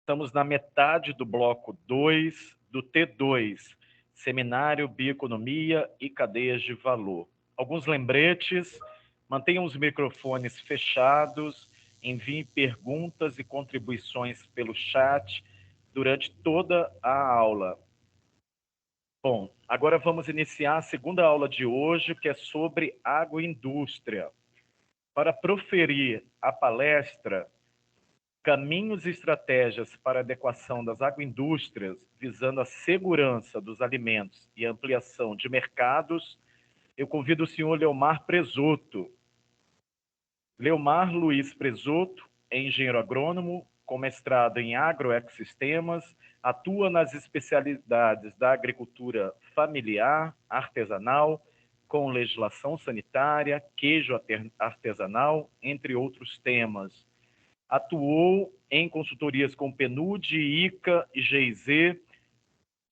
Estamos na metade do bloco 2 do T2, Seminário Bioeconomia e Cadeias de Valor. Alguns lembretes, mantenham os microfones fechados, enviem perguntas e contribuições pelo chat durante toda a aula. Bom, agora vamos iniciar a segunda aula de hoje, que é sobre agroindústria. Para proferir a palestra Caminhos e estratégias para a adequação das agroindústrias, visando a segurança dos alimentos e ampliação de mercados, eu convido o senhor Leomar Presoto. Leomar Luiz Presoto é engenheiro agrônomo, com mestrado em agroecossistemas, atua nas especialidades da agricultura familiar, artesanal, com legislação sanitária, queijo artesanal, entre outros temas. Atuou em consultorias com PNUD, ICA e GIZ,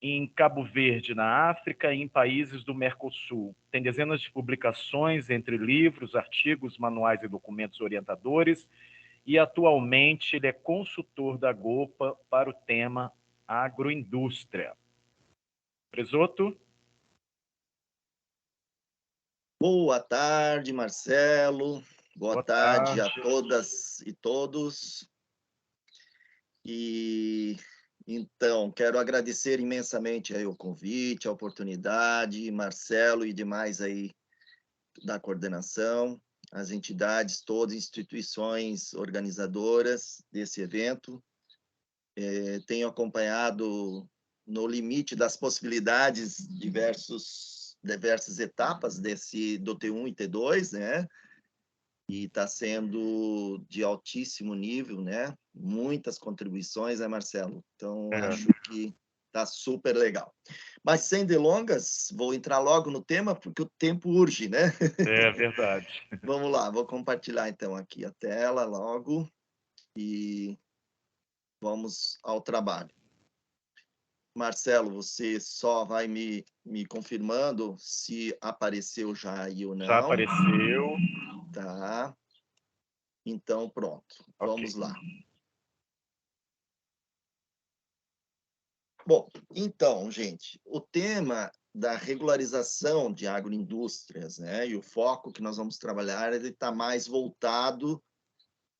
em Cabo Verde, na África e em países do Mercosul. Tem dezenas de publicações entre livros, artigos, manuais e documentos orientadores, e atualmente ele é consultor da GOPA para o tema agroindústria. Presoto? Boa tarde, Marcelo. Boa tarde a tarde. todas e todos. E então, quero agradecer imensamente aí o convite, a oportunidade, Marcelo e demais aí da coordenação, as entidades, todas instituições organizadoras desse evento. Tenho acompanhado no limite das possibilidades diversas etapas do T1 e T2, né? E está sendo de altíssimo nível, né? Muitas contribuições, né, Marcelo? Então, acho que está super legal. Mas, sem delongas, vou entrar logo no tema, porque o tempo urge, né? É verdade. Vamos lá, vou compartilhar, então, aqui a tela logo e vamos ao trabalho. Marcelo, você só vai me confirmando se apareceu já aí ou não. Já apareceu. Tá. Então, pronto. Vamos lá. Bom, então, gente, o tema da regularização de agroindústrias, né, e o foco que nós vamos trabalhar, ele está mais voltado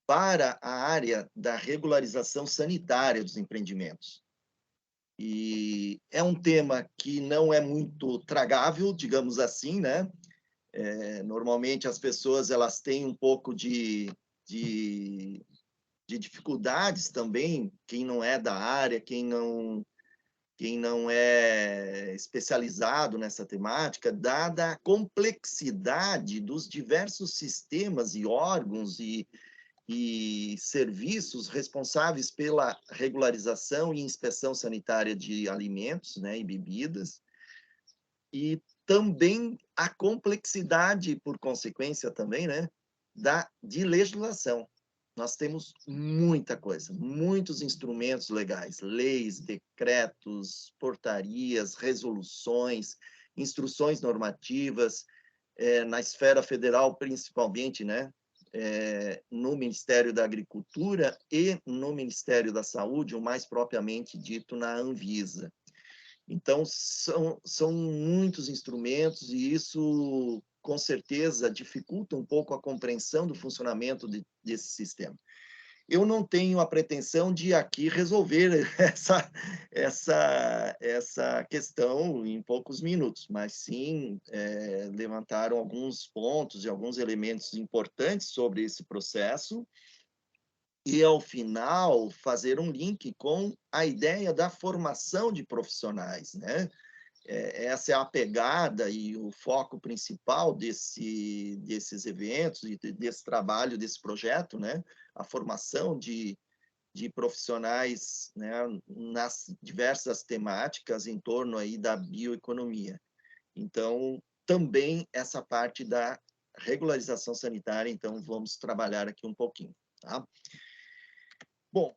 para a área da regularização sanitária dos empreendimentos. E é um tema que não é muito tragável, digamos assim, né? Normalmente as pessoas elas têm um pouco de dificuldades também, quem não é da área, quem não é especializado nessa temática, dada a complexidade dos diversos sistemas e órgãos e serviços responsáveis pela regularização e inspeção sanitária de alimentos, né, e bebidas, e também a complexidade, por consequência também, né, de legislação. Nós temos muita coisa, muitos instrumentos legais, leis, decretos, portarias, resoluções, instruções normativas, na esfera federal principalmente, né, no Ministério da Agricultura e no Ministério da Saúde, ou mais propriamente dito na Anvisa. Então, são muitos instrumentos e isso, com certeza, dificulta um pouco a compreensão do funcionamento desse sistema. Eu não tenho a pretensão de aqui resolver essa questão em poucos minutos, mas sim levantaram alguns pontos e alguns elementos importantes sobre esse processo e, ao final, fazer um link com a ideia da formação de profissionais, né? Essa é a pegada e o foco principal desses eventos e desse trabalho, desse projeto, né? A formação de profissionais, né? Nas diversas temáticas em torno aí da bioeconomia. Então, também essa parte da regularização sanitária, então vamos trabalhar aqui um pouquinho, tá? Bom,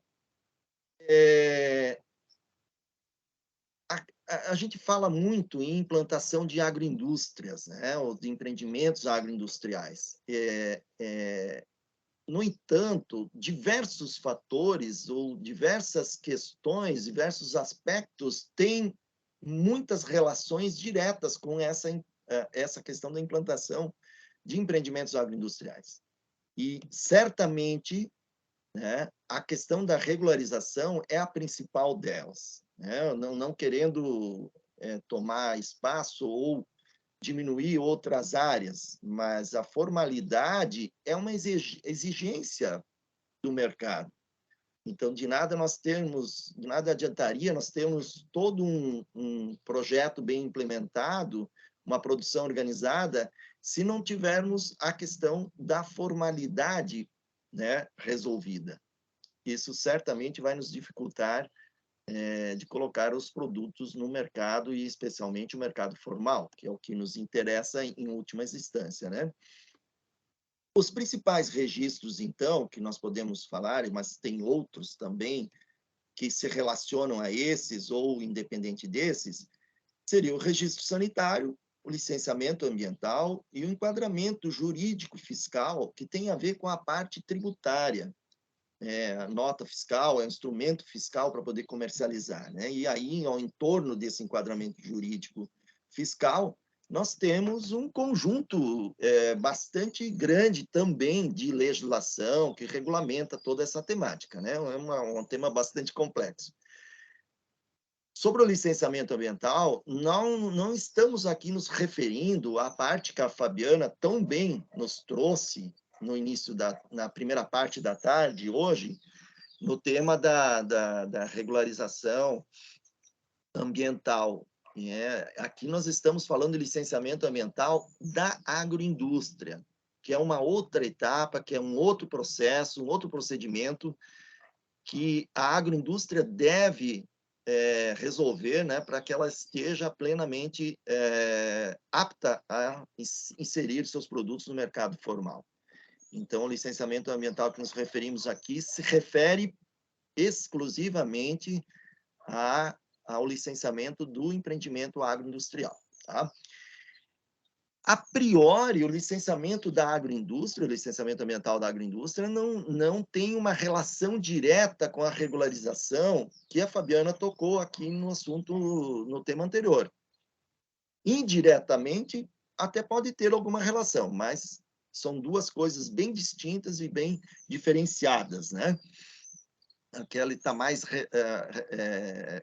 a gente fala muito em implantação de agroindústrias, né, ou de empreendimentos agroindustriais. no entanto, diversos fatores ou diversas questões, diversos aspectos têm muitas relações diretas com essa questão da implantação de empreendimentos agroindustriais. E, certamente, né, a questão da regularização é a principal delas, né? Não querendo tomar espaço ou diminuir outras áreas, mas a formalidade é uma exigência do mercado. Então, de nada adiantaria nós termos todo um projeto bem implementado, uma produção organizada, se não tivermos a questão da formalidade, né, resolvida. Isso certamente vai nos dificultar de colocar os produtos no mercado, e especialmente o mercado formal, que é o que nos interessa em últimas instâncias, né? Os principais registros, então, que nós podemos falar, mas tem outros também que se relacionam a esses ou independente desses, seria o registro sanitário, o licenciamento ambiental e o enquadramento jurídico fiscal, que tem a ver com a parte tributária. A nota fiscal é um instrumento fiscal para poder comercializar, né? E aí, ao entorno desse enquadramento jurídico fiscal, nós temos um conjunto bastante grande também de legislação que regulamenta toda essa temática, né? É um tema bastante complexo. Sobre o licenciamento ambiental, não estamos aqui nos referindo à parte que a Fabiana tão bem nos trouxe no início na primeira parte da tarde, hoje, no tema da regularização ambiental. Aqui nós estamos falando de licenciamento ambiental da agroindústria, que é uma outra etapa, que é um outro processo, um outro procedimento que a agroindústria deve resolver, né, para que ela esteja plenamente apta a inserir seus produtos no mercado formal. Então, o licenciamento ambiental que nos referimos aqui se refere exclusivamente ao licenciamento do empreendimento agroindustrial. Tá? A priori, o licenciamento da agroindústria, o licenciamento ambiental da agroindústria, não tem uma relação direta com a regularização que a Fabiana tocou aqui no assunto, no tema anterior. Indiretamente, até pode ter alguma relação, mas são duas coisas bem distintas e bem diferenciadas, né? Aquela está mais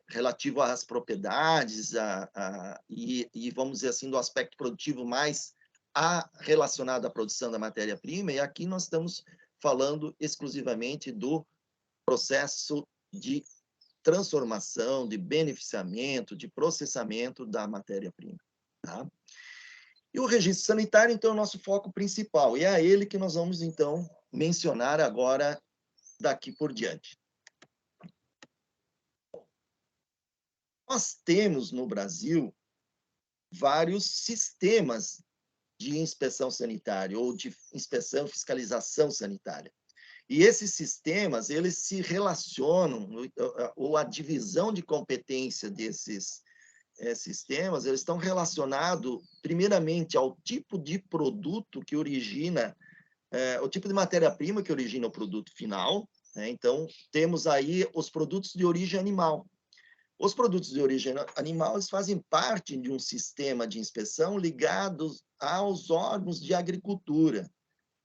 relativo às propriedades e, vamos dizer assim, do aspecto produtivo mais relacionado à produção da matéria-prima, e aqui nós estamos falando exclusivamente do processo de transformação, de beneficiamento, de processamento da matéria-prima. Tá? E o registro sanitário, então, é o nosso foco principal, e é ele que nós vamos, então, mencionar agora daqui por diante. Nós temos no Brasil vários sistemas de inspeção sanitária ou de inspeção e fiscalização sanitária. E esses sistemas, eles se relacionam, ou a divisão de competência desses sistemas, eles estão relacionados, primeiramente, ao tipo de produto que origina, o tipo de matéria-prima que origina o produto final, né? Então, temos aí os produtos de origem animal. Os produtos de origem animal, eles fazem parte de um sistema de inspeção ligado aos órgãos de agricultura.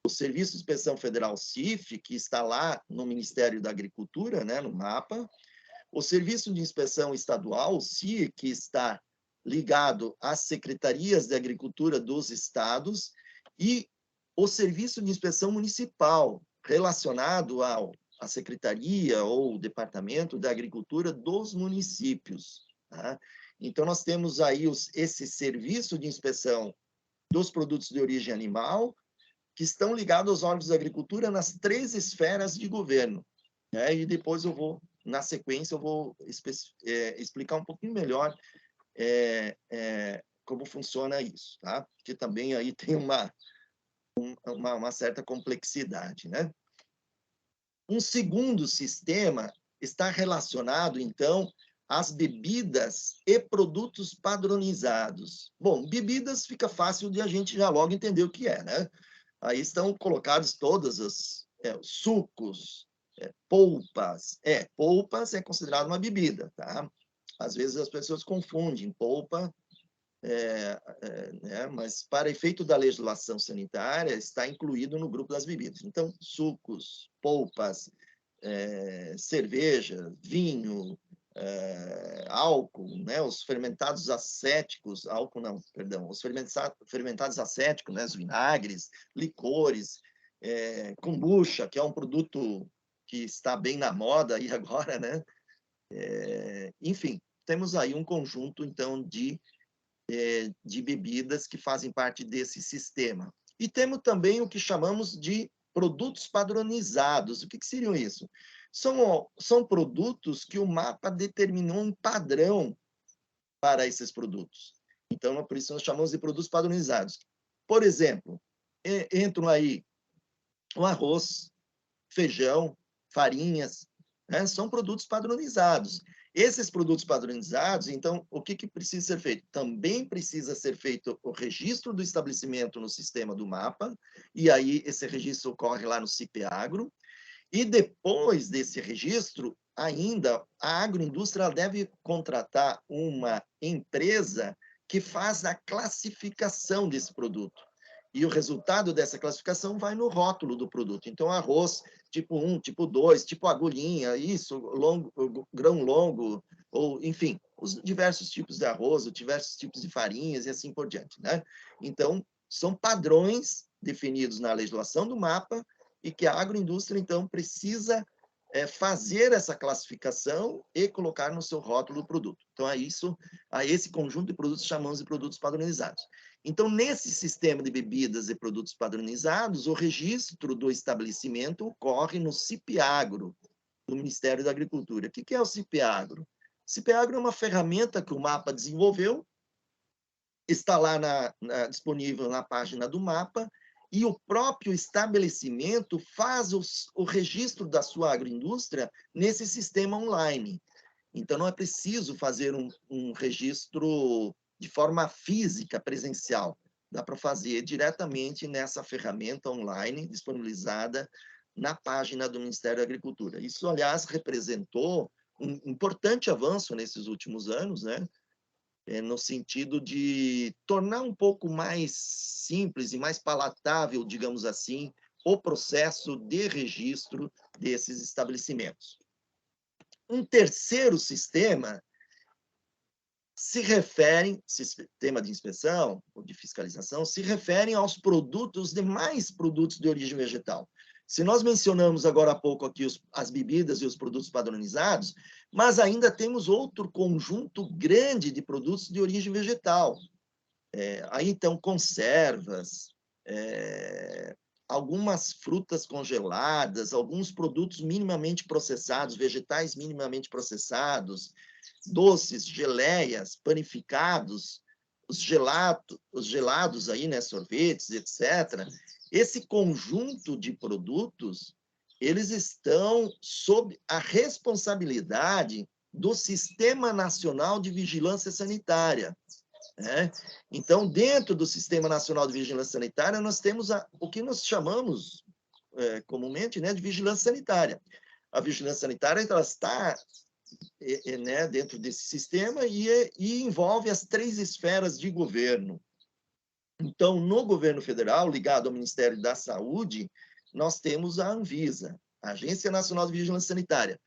O Serviço de Inspeção Federal, CIF, que está lá no Ministério da Agricultura, né, no mapa. O Serviço de Inspeção Estadual, o CIE, que está ligado às secretarias de agricultura dos estados. E o Serviço de Inspeção Municipal, relacionado à Secretaria ou Departamento da Agricultura dos municípios. Tá? Então, nós temos aí esse serviço de inspeção dos produtos de origem animal, que estão ligados aos órgãos da agricultura nas 3 esferas de governo. Né? E depois na sequência, eu vou explicar um pouquinho melhor como funciona isso, tá? Porque também aí tem uma certa complexidade, né? Um segundo sistema está relacionado, então, às bebidas e produtos padronizados. Bom, bebidas fica fácil de a gente já logo entender o que é, né? Aí estão colocados todas sucos, polpas. Polpas é considerado uma bebida, tá? Às vezes as pessoas confundem polpa, né? Mas para efeito da legislação sanitária, está incluído no grupo das bebidas. Então, sucos, polpas, cerveja, vinho, álcool, né? Os fermentados acéticos, álcool não, perdão, os fermentados acéticos, né? Os vinagres, licores, kombucha, que é um produto que está bem na moda aí agora, né? Enfim, temos aí um conjunto, então, de bebidas que fazem parte desse sistema. E temos também o que chamamos de produtos padronizados. O que seriam isso? São produtos que o mapa determinou um padrão para esses produtos. Então, por isso nós chamamos de produtos padronizados. Por exemplo, entram aí o arroz, feijão, farinhas, né? São produtos padronizados. Esses produtos padronizados, então, o que precisa ser feito? Também precisa ser feito o registro do estabelecimento no sistema do mapa, e aí esse registro ocorre lá no CIPEAGRO, e depois desse registro, ainda, a agroindústria deve contratar uma empresa que faz a classificação desse produto. E o resultado dessa classificação vai no rótulo do produto. Então, arroz tipo 1, tipo 2, tipo agulhinha, isso, longo, grão longo, ou, enfim, os diversos tipos de arroz, os diversos tipos de farinhas e assim por diante, né? Então, são padrões definidos na legislação do mapa e que a agroindústria, então, precisa fazer essa classificação e colocar no seu rótulo do produto. Então, a esse conjunto de produtos chamamos de produtos padronizados. Então, nesse sistema de bebidas e produtos padronizados, o registro do estabelecimento ocorre no CIPEAGRO, do Ministério da Agricultura. O que é o CIPEAGRO? O CIPEAGRO é uma ferramenta que o mapa desenvolveu, está lá disponível na página do mapa, e o próprio estabelecimento faz o registro da sua agroindústria nesse sistema online. Então, não é preciso fazer um registro de forma física, presencial. Dá para fazer diretamente nessa ferramenta online disponibilizada na página do Ministério da Agricultura. Isso, aliás, representou um importante avanço nesses últimos anos, né? No sentido de tornar um pouco mais simples e mais palatável, digamos assim, o processo de registro desses estabelecimentos. Um terceiro sistema sistema de inspeção ou de fiscalização, se referem aos produtos, demais produtos de origem vegetal. Se nós mencionamos agora há pouco aqui as bebidas e os produtos padronizados, mas ainda temos outro conjunto grande de produtos de origem vegetal. Aí, então, conservas, algumas frutas congeladas, alguns produtos minimamente processados, vegetais minimamente processados, doces, geleias, panificados, os gelados aí, né, sorvetes, etc. Esse conjunto de produtos, eles estão sob a responsabilidade do Sistema Nacional de Vigilância Sanitária. Né? Então, dentro do Sistema Nacional de Vigilância Sanitária, nós temos o que nós chamamos comumente, né, de vigilância sanitária. A vigilância sanitária ela está né, dentro desse sistema e envolve as 3 esferas de governo. Então, no governo federal, ligado ao Ministério da Saúde, nós temos a Anvisa, a Agência Nacional de Vigilância Sanitária.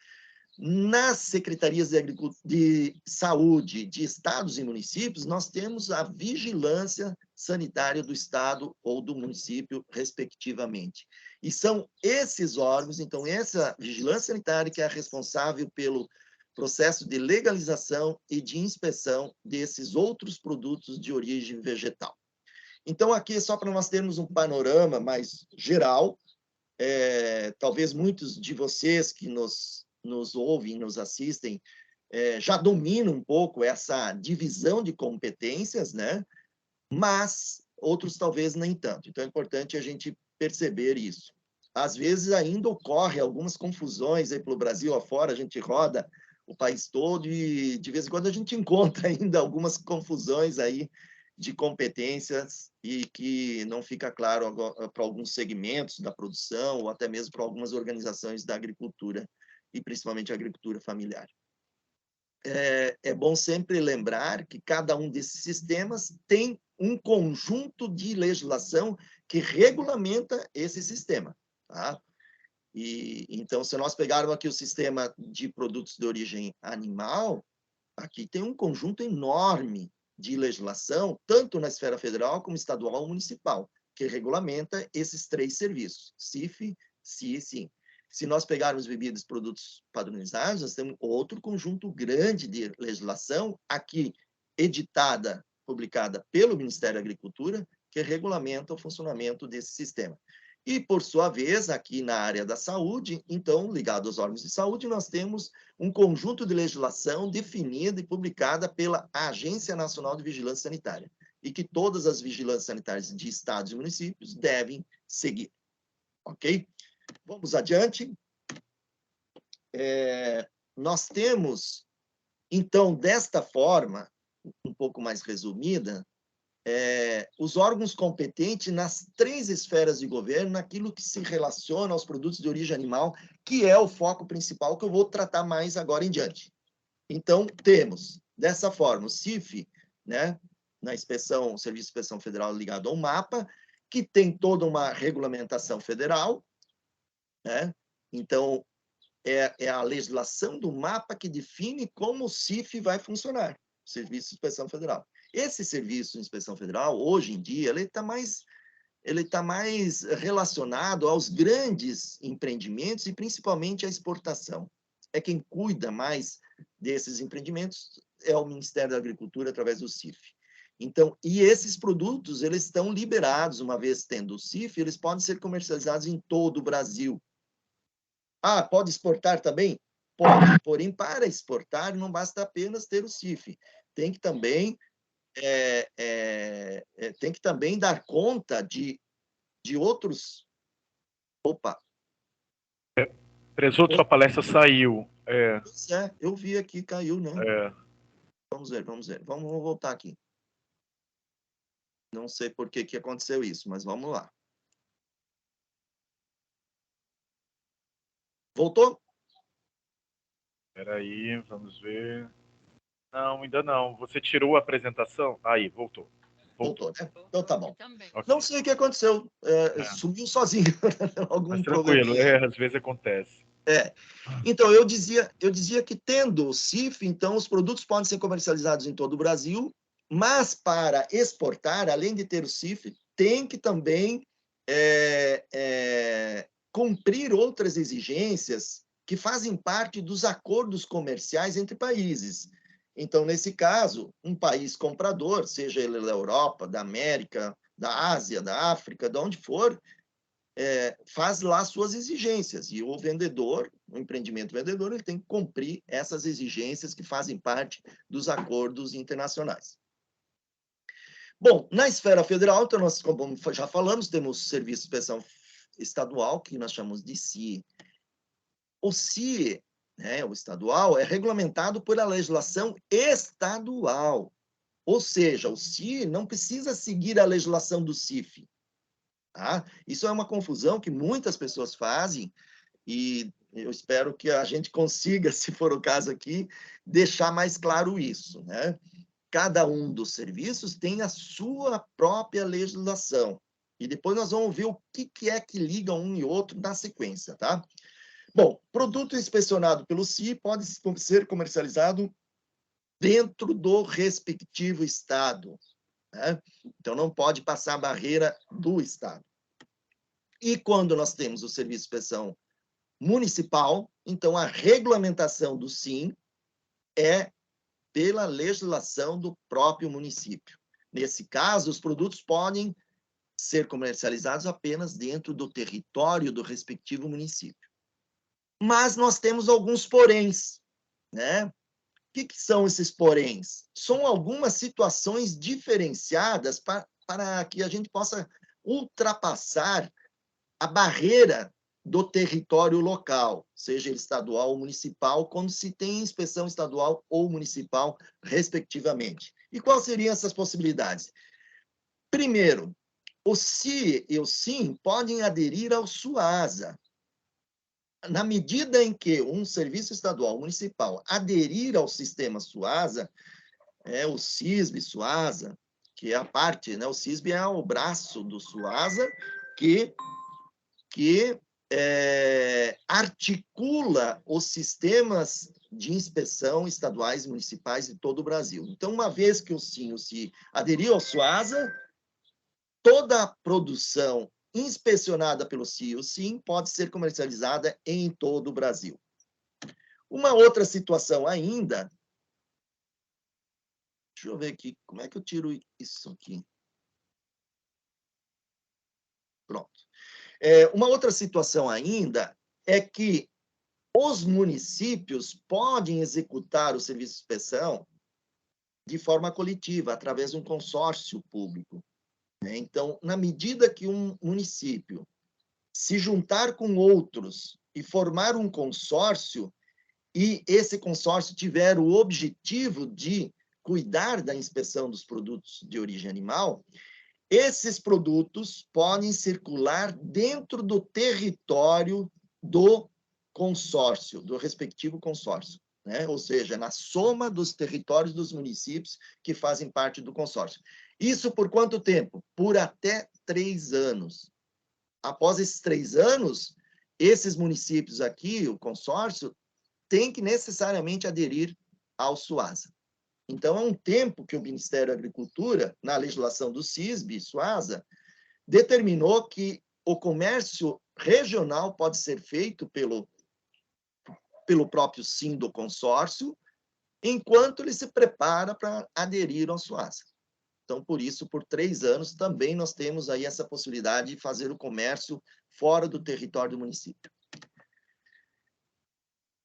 Nas secretarias de saúde de estados e municípios, nós temos a vigilância sanitária do estado ou do município, respectivamente. E são esses órgãos, então, essa vigilância sanitária que é responsável pelo processo de legalização e de inspeção desses outros produtos de origem vegetal. Então, aqui, só para nós termos um panorama mais geral, talvez muitos de vocês que nos ouvem, nos assistem, já dominam um pouco essa divisão de competências, né? Mas outros talvez nem tanto. Então, é importante a gente perceber isso. Às vezes, ainda ocorre algumas confusões aí pelo Brasil afora, a gente roda o país todo e, de vez em quando, a gente encontra ainda algumas confusões aí de competências e que não fica claro para alguns segmentos da produção ou até mesmo para algumas organizações da agricultura e principalmente a agricultura familiar. É bom sempre lembrar que cada um desses sistemas tem um conjunto de legislação que regulamenta esse sistema, tá? E então, se nós pegarmos aqui o sistema de produtos de origem animal, aqui tem um conjunto enorme de legislação, tanto na esfera federal como estadual ou municipal, que regulamenta esses 3 serviços, CIF, CI e SIM. Se nós pegarmos bebidas e produtos padronizados, nós temos outro conjunto grande de legislação, aqui editada, publicada pelo Ministério da Agricultura, que regulamenta o funcionamento desse sistema. E, por sua vez, aqui na área da saúde, então, ligado aos órgãos de saúde, nós temos um conjunto de legislação definida e publicada pela Agência Nacional de Vigilância Sanitária, e que todas as vigilâncias sanitárias de estados e municípios devem seguir. Ok? Vamos adiante. Nós temos, então, desta forma, um pouco mais resumida, os órgãos competentes nas 3 esferas de governo, naquilo que se relaciona aos produtos de origem animal, que é o foco principal que eu vou tratar mais agora em diante. Então, temos, dessa forma, o CIF, né, na inspeção, o Serviço de Inspeção Federal ligado ao MAPA, que tem toda uma regulamentação federal, né? Então, é a legislação do MAPA que define como o CIF vai funcionar, Serviço de Inspeção Federal. Esse Serviço de Inspeção Federal, hoje em dia, ele está mais relacionado aos grandes empreendimentos e principalmente à exportação. É quem cuida mais desses empreendimentos é o Ministério da Agricultura através do CIF. Então, e esses produtos, eles estão liberados, uma vez tendo o CIF, eles podem ser comercializados em todo o Brasil. Ah, pode exportar também? Pode, porém, para exportar, não basta apenas ter o CIF. Tem que também, dar conta de outros... Opa! Presuto, sua palestra saiu. Pois é, eu vi aqui, caiu, né? Vamos ver. Vamos voltar aqui. Não sei por que aconteceu isso, mas vamos lá. Voltou? Espera aí, vamos ver. Não, ainda não. Você tirou a apresentação? Aí, voltou. Voltou, né? Então tá bom. Okay. Não sei o que aconteceu. Sumiu sozinho. Algum mas tranquilo, problema. Às vezes acontece. Então, eu dizia que tendo o CIF, então os produtos podem ser comercializados em todo o Brasil, mas para exportar, além de ter o CIF, tem que também cumprir outras exigências que fazem parte dos acordos comerciais entre países. Então, nesse caso, um país comprador, seja ele da Europa, da América, da Ásia, da África, de onde for, faz lá suas exigências. E o vendedor, o empreendimento vendedor, ele tem que cumprir essas exigências que fazem parte dos acordos internacionais. Bom, na esfera federal, então, nós, como já falamos, temos o Serviço de Inspeção Estadual, que nós chamamos de CIE. O CIE, né, o estadual, é regulamentado pela legislação estadual. Ou seja, o CIE não precisa seguir a legislação do CIF. Tá? Isso é uma confusão que muitas pessoas fazem e eu espero que a gente consiga, se for o caso aqui, deixar mais claro isso, né? Cada um dos serviços tem a sua própria legislação. E depois nós vamos ver o que é que liga um e outro na sequência, tá? Bom, produto inspecionado pelo CIE pode ser comercializado dentro do respectivo estado, né? Então, não pode passar a barreira do estado. E quando nós temos o Serviço de Inspeção Municipal, então a regulamentação do SIM é pela legislação do próprio município. Nesse caso, os produtos podem ser comercializados apenas dentro do território do respectivo município. Mas nós temos alguns poréns, né? O que são esses poréns? São algumas situações diferenciadas para que a gente possa ultrapassar a barreira do território local, seja ele estadual ou municipal, quando se tem inspeção estadual ou municipal, respectivamente. E quais seriam essas possibilidades? Primeiro, o SI e o SIM podem aderir ao SUASA. Na medida em que um serviço estadual municipal aderir ao sistema SUASA, o SISB, SUASA, que é a parte, né? O SISB é o braço do SUASA que articula os sistemas de inspeção estaduais e municipais de todo o Brasil. Então, uma vez que o SIM e o SI aderiu ao SUASA, toda a produção inspecionada pelo SI e o SIM pode ser comercializada em todo o Brasil. Uma outra situação ainda... Deixa eu ver aqui, como é que eu tiro isso aqui? Pronto. Uma outra situação ainda é que os municípios podem executar o serviço de inspeção de forma coletiva, através de um consórcio público. Então, na medida que um município se juntar com outros e formar um consórcio, e esse consórcio tiver o objetivo de cuidar da inspeção dos produtos de origem animal, esses produtos podem circular dentro do território do consórcio, do respectivo consórcio, né? Ou seja, na soma dos territórios dos municípios que fazem parte do consórcio. Isso por quanto tempo? Por até 3 anos. Após esses 3 anos, esses municípios aqui, o consórcio, tem que necessariamente aderir ao SUASA. Então, é um tempo que o Ministério da Agricultura, na legislação do SISB, SUASA, determinou que o comércio regional pode ser feito pelo próprio SIM do consórcio, enquanto ele se prepara para aderir ao SUASA. Então, por isso, por 3 anos, também nós temos aí essa possibilidade de fazer o comércio fora do território do município.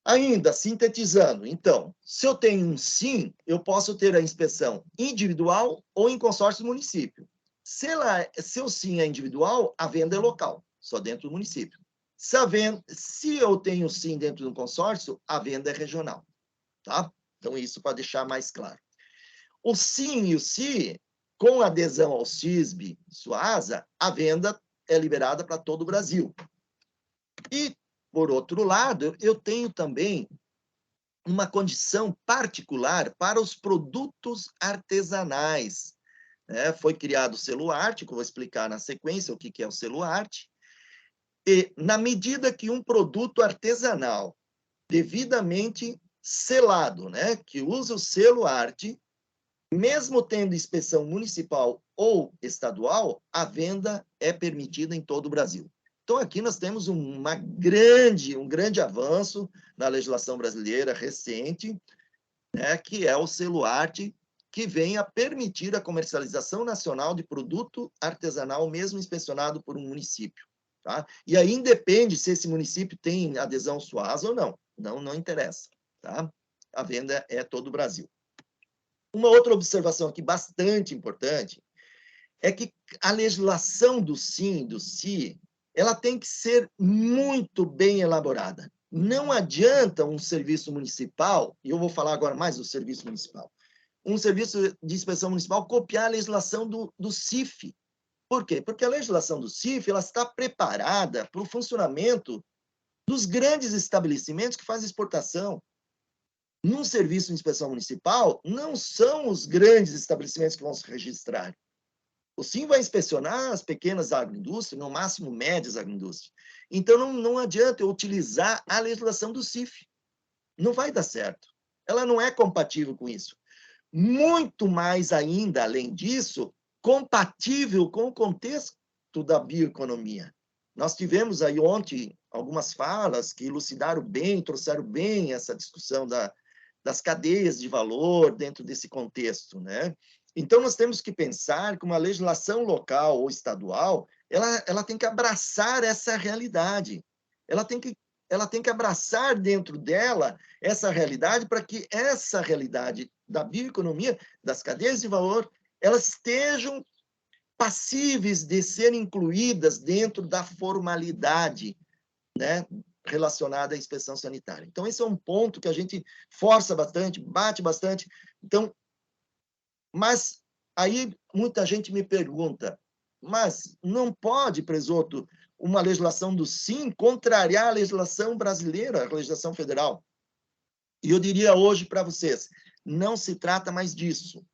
Ainda, sintetizando, então, se eu tenho um SIM, eu posso ter a inspeção individual ou em consórcio do município. Se o SIM é individual, a venda é local, só dentro do município. Se eu tenho SIM dentro de um consórcio, a venda é regional. Tá? Então, isso para deixar mais claro. O SIM e o SI, com adesão ao SISB, SUASA, a venda é liberada para todo o Brasil. E, por outro lado, eu tenho também uma condição particular para os produtos artesanais. Foi criado o selo arte, que eu vou explicar na sequência o que é o selo arte. E, na medida que um produto artesanal devidamente selado, que usa o selo arte, mesmo tendo inspeção municipal ou estadual, a venda é permitida em todo o Brasil. Então, aqui nós temos um grande avanço na legislação brasileira recente, que é o selo arte, que vem a permitir a comercialização nacional de produto artesanal, mesmo inspecionado por um município. Tá? E aí independe se esse município tem adesão SUASA ou não. Não interessa. Tá? A venda é todo o Brasil. Uma outra observação aqui bastante importante é que a legislação do SIM, do SI, ela tem que ser muito bem elaborada. Não adianta um serviço municipal, e eu vou falar agora mais do serviço municipal, um serviço de inspeção municipal copiar a legislação do CIF. Por quê? Porque a legislação do CIF ela está preparada para o funcionamento dos grandes estabelecimentos que fazem exportação. Num serviço de inspeção municipal, não são os grandes estabelecimentos que vão se registrar. O SIM vai inspecionar as pequenas agroindústrias, no máximo médias agroindústrias. Então, não adianta eu utilizar a legislação do CIF. Não vai dar certo. Ela não é compatível com isso. Muito mais ainda, além disso, compatível com o contexto da bioeconomia. Nós tivemos aí ontem algumas falas que elucidaram bem, trouxeram bem essa discussão das cadeias de valor dentro desse contexto, Então, nós temos que pensar que uma legislação local ou estadual, ela tem que abraçar essa realidade. Ela tem que abraçar dentro dela essa realidade para que essa realidade da bioeconomia, das cadeias de valor, elas estejam passíveis de serem incluídas dentro da formalidade, relacionada à inspeção sanitária. Então, esse é um ponto que a gente força bastante, bate bastante. Então, Mas aí muita gente me pergunta, mas não pode, Presoto, uma legislação do SIM contrariar a legislação brasileira, a legislação federal? E eu diria hoje para vocês, não se trata mais disso.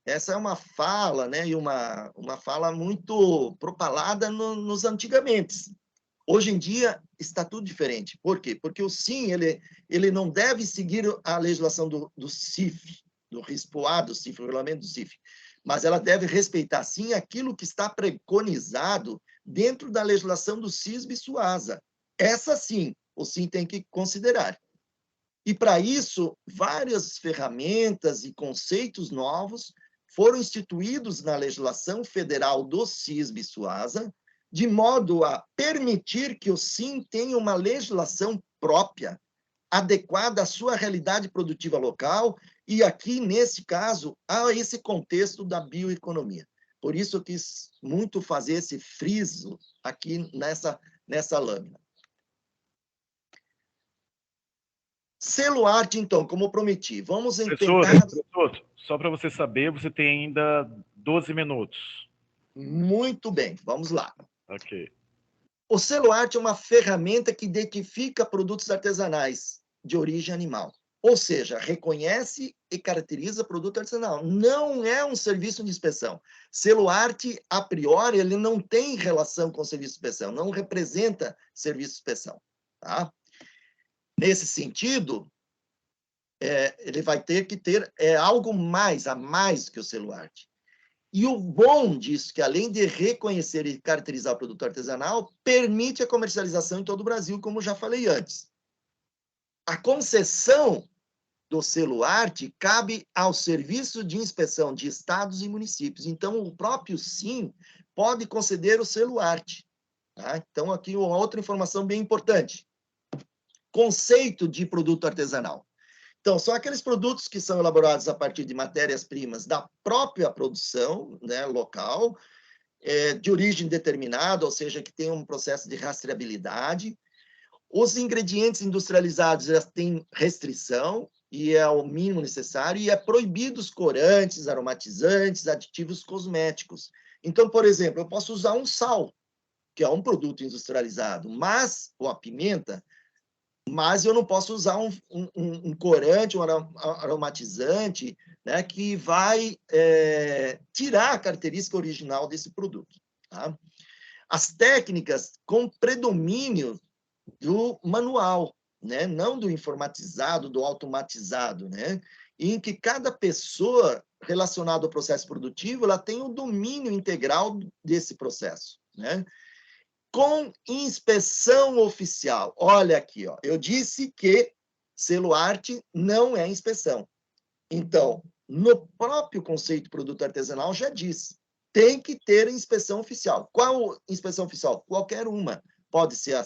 Essa é uma fala, né, e uma fala muito propalada nos antigamente. Hoje em dia está tudo diferente. Por quê? Porque o SIM ele não deve seguir a legislação do CIF, do RISPOA, do CIF, o regulamento do CIF, mas ela deve respeitar, sim, aquilo que está preconizado dentro da legislação do CISB e SUASA. Essa, sim, o SIM tem que considerar. E, para isso, várias ferramentas e conceitos novos foram instituídos na legislação federal do CISB e SUASA, de modo a permitir que o SIM tenha uma legislação própria, adequada à sua realidade produtiva local e aqui, nesse caso, a esse contexto da bioeconomia. Por isso eu quis muito fazer esse friso aqui nessa lâmina. Selo arte, então, como prometi, vamos tentar... Professor, só para você saber, você tem ainda 12 minutos. Muito bem, vamos lá. Ok. O selo arte é uma ferramenta que identifica produtos artesanais de origem animal. Ou seja, reconhece e caracteriza produto artesanal. Não é um serviço de inspeção. Selo arte, a priori, ele não tem relação com serviço de inspeção, não representa serviço de inspeção. Tá? Nesse sentido, ele vai ter que ter algo a mais que o selo arte. E o bom disso, que além de reconhecer e caracterizar o produto artesanal, permite a comercialização em todo o Brasil, como já falei antes. A concessão do selo arte cabe ao Serviço de Inspeção de Estados e Municípios. Então, o próprio SIM pode conceder o selo arte. Tá? Então, aqui uma outra informação bem importante. Conceito de produto artesanal. Então, são aqueles produtos que são elaborados a partir de matérias-primas da própria produção, né, local, de origem determinada, ou seja, que tem um processo de rastreabilidade. Os ingredientes industrializados já têm restrição, e é o mínimo necessário, e é proibido os corantes, aromatizantes, aditivos cosméticos. Então, por exemplo, eu posso usar um sal, que é um produto industrializado, ou a pimenta, mas eu não posso usar um corante, um aromatizante, né, que vai tirar a característica original desse produto. Tá? As técnicas com predomínio do manual, né, não do informatizado, do automatizado, né, em que cada pessoa relacionada ao processo produtivo ela tem o domínio integral desse processo, né? Com inspeção oficial. Olha aqui, ó, eu disse que selo arte não é inspeção. Então, no próprio conceito de produto artesanal já diz, tem que ter inspeção oficial. Qual inspeção oficial? Qualquer uma. Pode ser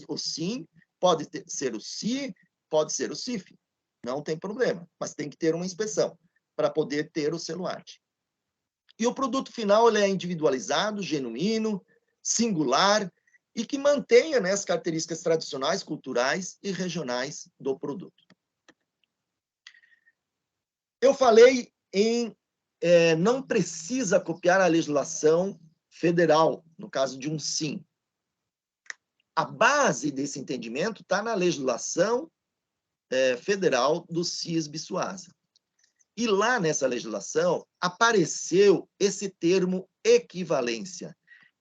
o SIM, pode ser o CI, pode ser o CIF. Não tem problema, mas tem que ter uma inspeção para poder ter o selo arte. E o produto final ele é individualizado, genuíno, singular e que mantenha, né, as características tradicionais, culturais e regionais do produto. Eu falei em não precisa copiar a legislação federal, no caso de um SIM. A base desse entendimento está na legislação federal do CISB-SUASA. E lá nessa legislação apareceu esse termo equivalência.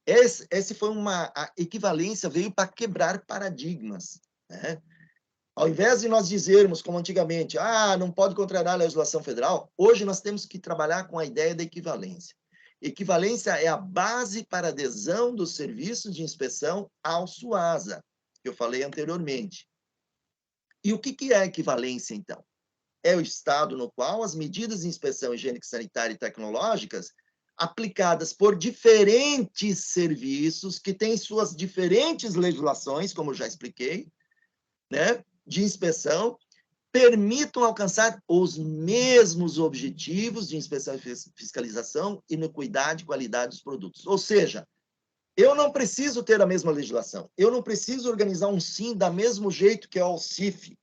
Esse foi a equivalência veio para quebrar paradigmas, né? Ao invés de nós dizermos, como antigamente, não pode contrariar a legislação federal, hoje nós temos que trabalhar com a ideia da equivalência. Equivalência é a base para adesão dos serviços de inspeção ao SUASA, que eu falei anteriormente. E o que é equivalência, então? É o estado no qual as medidas de inspeção higiênica, sanitária e tecnológicas aplicadas por diferentes serviços que têm suas diferentes legislações, como já expliquei, né, de inspeção, permitam alcançar os mesmos objetivos de inspeção e fiscalização e no cuidado e qualidade dos produtos. Ou seja, eu não preciso ter a mesma legislação, eu não preciso organizar um SIM da mesmo jeito que é o CIF,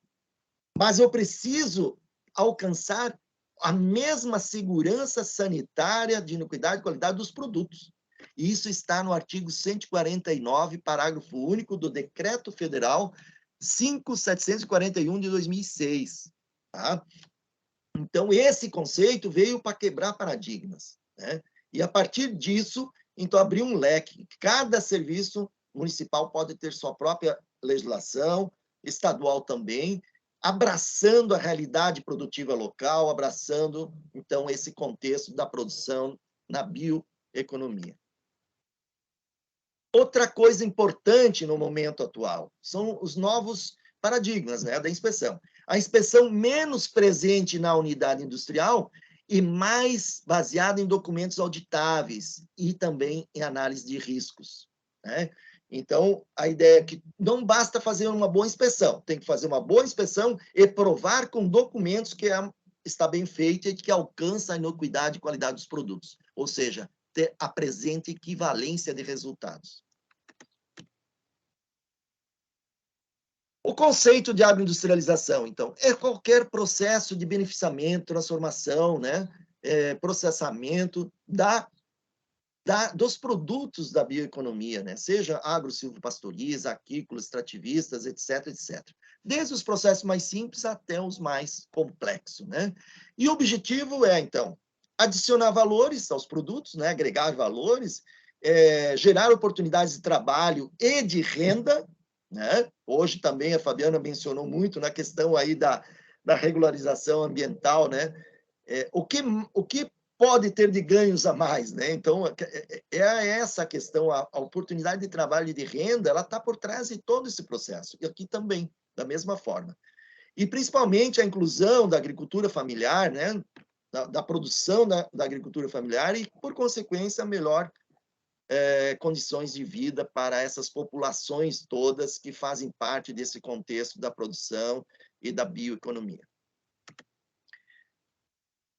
mas eu preciso alcançar a mesma segurança sanitária de inocuidade e qualidade dos produtos. E isso está no artigo 149, parágrafo único do Decreto Federal 5.741 de 2006. Tá? Então, esse conceito veio para quebrar paradigmas, né? E, a partir disso, então, abriu um leque. Cada serviço municipal pode ter sua própria legislação, estadual também, abraçando a realidade produtiva local, abraçando, então, esse contexto da produção na bioeconomia. Outra coisa importante no momento atual são os novos paradigmas, né, da inspeção. A inspeção menos presente na unidade industrial e mais baseada em documentos auditáveis e também em análise de riscos, né? Então, a ideia é que não basta fazer uma boa inspeção, tem que fazer uma boa inspeção e provar com documentos que está bem feita e que alcança a inocuidade e qualidade dos produtos, ou seja, apresenta equivalência de resultados. O conceito de agroindustrialização, então, é qualquer processo de beneficiamento, transformação, né, processamento dos produtos da bioeconomia, né, seja agro-silvopastoriz, aquícolas, extrativistas, etc., etc. Desde os processos mais simples até os mais complexos, né? E o objetivo é, então, adicionar valores aos produtos, né, agregar valores, gerar oportunidades de trabalho e de renda, né? Hoje também a Fabiana mencionou muito na questão aí da regularização ambiental, né? O que pode ter de ganhos a mais, né? Então, essa questão, a oportunidade de trabalho e de renda, ela está por trás de todo esse processo. E aqui também, da mesma forma. E, principalmente, a inclusão da agricultura familiar, né? Da produção da agricultura familiar e, por consequência, melhor condições de vida para essas populações todas que fazem parte desse contexto da produção e da bioeconomia.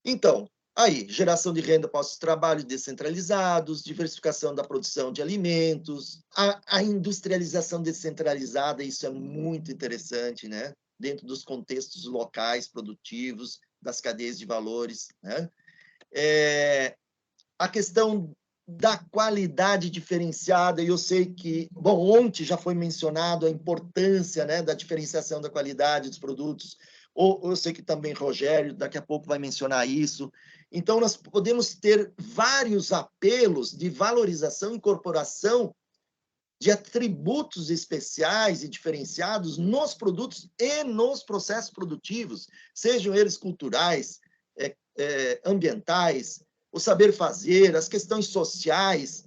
Então, aí, geração de renda pós-trabalho descentralizados, diversificação da produção de alimentos, a industrialização descentralizada, isso é muito interessante, né? Dentro dos contextos locais, produtivos, das cadeias de valores, né? A questão da qualidade diferenciada, e eu sei que, bom, ontem já foi mencionado a importância, né, da diferenciação da qualidade dos produtos, ou eu sei que também Rogério daqui a pouco vai mencionar isso. Então, nós podemos ter vários apelos de valorização e incorporação de atributos especiais e diferenciados nos produtos e nos processos produtivos, sejam eles culturais, ambientais, o saber fazer, as questões sociais,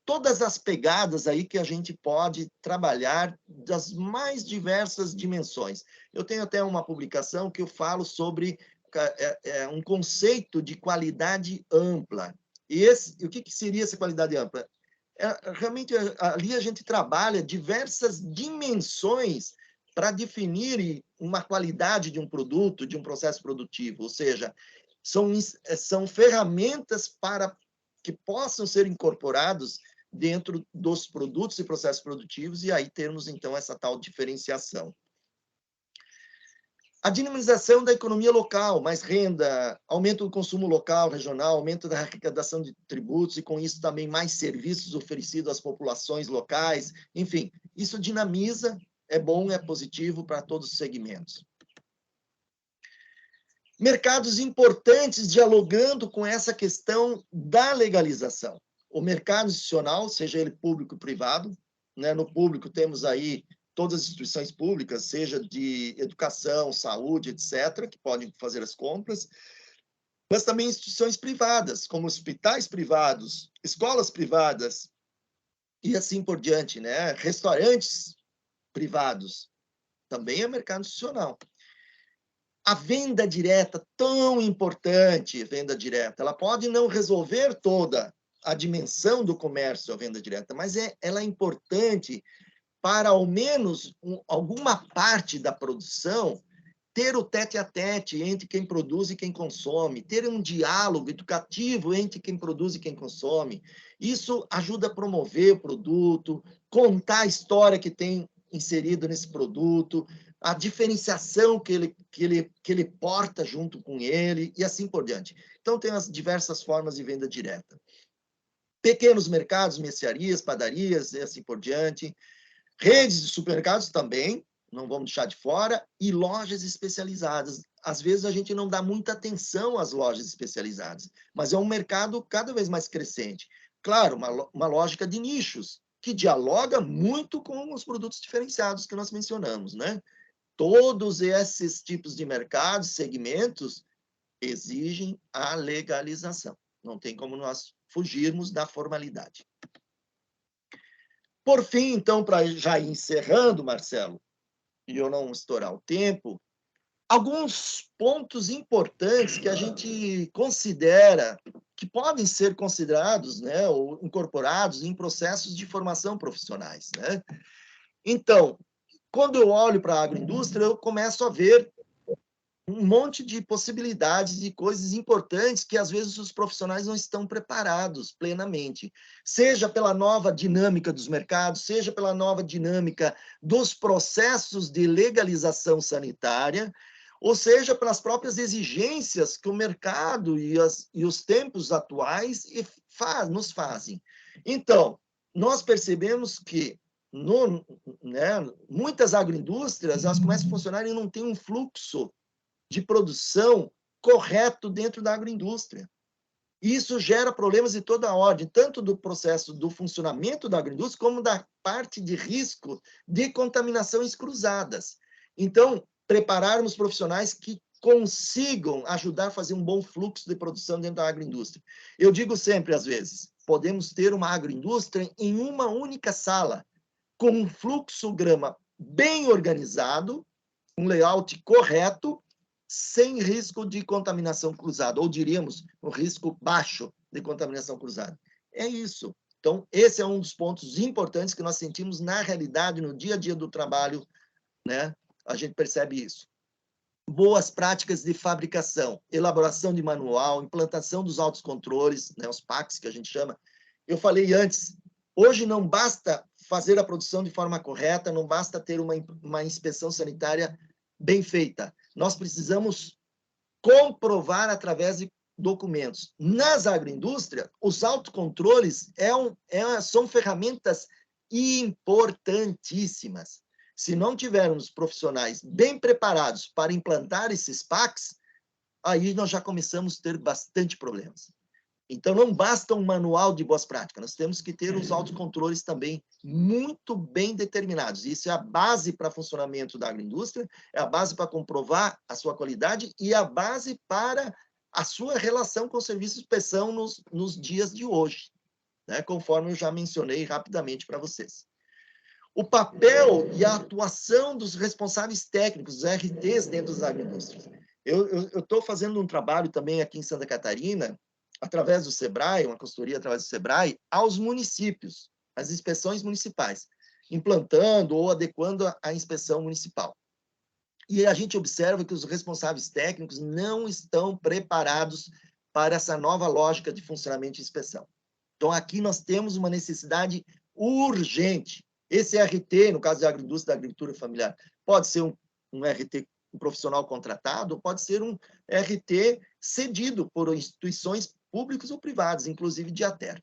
todas as pegadas aí que a gente pode trabalhar das mais diversas dimensões. Eu tenho até uma publicação que eu falo sobre um conceito de qualidade ampla. E o que seria essa qualidade ampla? Realmente, ali a gente trabalha diversas dimensões para definir uma qualidade de um produto, de um processo produtivo, ou seja, são ferramentas para que possam ser incorporados dentro dos produtos e processos produtivos, e aí termos, então, essa tal diferenciação. A dinamização da economia local, mais renda, aumento do consumo local, regional, aumento da arrecadação de tributos e, com isso, também mais serviços oferecidos às populações locais. Enfim, isso dinamiza, é bom, é positivo para todos os segmentos. Mercados importantes dialogando com essa questão da legalização. O mercado institucional, seja ele público ou privado, né? No público temos aí todas as instituições públicas, seja de educação, saúde, etc., que podem fazer as compras, mas também instituições privadas, como hospitais privados, escolas privadas, e assim por diante, né? Restaurantes privados, também é mercado institucional. A venda direta, tão importante, venda direta, ela pode não resolver toda a dimensão do comércio, a venda direta, mas ela é importante para, ao menos, alguma parte da produção ter o tete-a-tete entre quem produz e quem consome, ter um diálogo educativo entre quem produz e quem consome. Isso ajuda a promover o produto, contar a história que tem inserido nesse produto, a diferenciação que ele porta junto com ele, e assim por diante. Então, tem as diversas formas de venda direta. Pequenos mercados, mercearias, padarias, e assim por diante. Redes de supermercados também, não vamos deixar de fora, e lojas especializadas. Às vezes, a gente não dá muita atenção às lojas especializadas, mas é um mercado cada vez mais crescente. Claro, uma lógica de nichos, que dialoga muito com os produtos diferenciados que nós mencionamos, né? Todos esses tipos de mercados, segmentos, exigem a legalização. Não tem como nós fugirmos da formalidade. Por fim, então, para já ir encerrando, Marcelo, e eu não estourar o tempo, alguns pontos importantes que a gente considera que podem ser considerados, né, ou incorporados em processos de formação profissionais, né? Então, quando eu olho para a agroindústria, eu começo a ver um monte de possibilidades de coisas importantes que, às vezes, os profissionais não estão preparados plenamente. Seja pela nova dinâmica dos mercados, seja pela nova dinâmica dos processos de legalização sanitária, ou seja, pelas próprias exigências que o mercado e os tempos atuais nos fazem. Então, nós percebemos que muitas agroindústrias elas começam a funcionar e não tem um fluxo de produção correto dentro da agroindústria. Isso gera problemas de toda a ordem, tanto do processo do funcionamento da agroindústria, como da parte de risco de contaminações cruzadas. Então, prepararmos profissionais que consigam ajudar a fazer um bom fluxo de produção dentro da agroindústria. Eu digo sempre, às vezes, podemos ter uma agroindústria em uma única sala, com um fluxograma bem organizado, um layout correto, sem risco de contaminação cruzada, ou diríamos, um risco baixo de contaminação cruzada. É isso. Então, esse é um dos pontos importantes que nós sentimos na realidade, no dia a dia do trabalho, né? A gente percebe isso. Boas práticas de fabricação, elaboração de manual, implantação dos autocontroles, né, os PACs que a gente chama. Eu falei antes, hoje não basta fazer a produção de forma correta, não basta ter uma inspeção sanitária bem feita. Nós precisamos comprovar através de documentos. Nas agroindústrias, os autocontroles são ferramentas importantíssimas. Se não tivermos profissionais bem preparados para implantar esses PACs, aí nós já começamos a ter bastante problemas. Então, não basta um manual de boas práticas, nós temos que ter os autocontroles também muito bem determinados. Isso é a base para o funcionamento da agroindústria, é a base para comprovar a sua qualidade e a base para a sua relação com o serviço de inspeção nos dias de hoje, né? Conforme eu já mencionei rapidamente para vocês. O papel e a atuação dos responsáveis técnicos, os RTs dentro das agroindústrias. Eu estou fazendo um trabalho também aqui em Santa Catarina, através do SEBRAE, uma consultoria através do SEBRAE, aos municípios, às inspeções municipais, implantando ou adequando a inspeção municipal. E a gente observa que os responsáveis técnicos não estão preparados para essa nova lógica de funcionamento de inspeção. Então, aqui nós temos uma necessidade urgente. Esse RT, no caso da agroindústria da agricultura familiar, pode ser um RT um profissional contratado, pode ser um RT cedido por instituições públicas ou privadas, inclusive de ATER.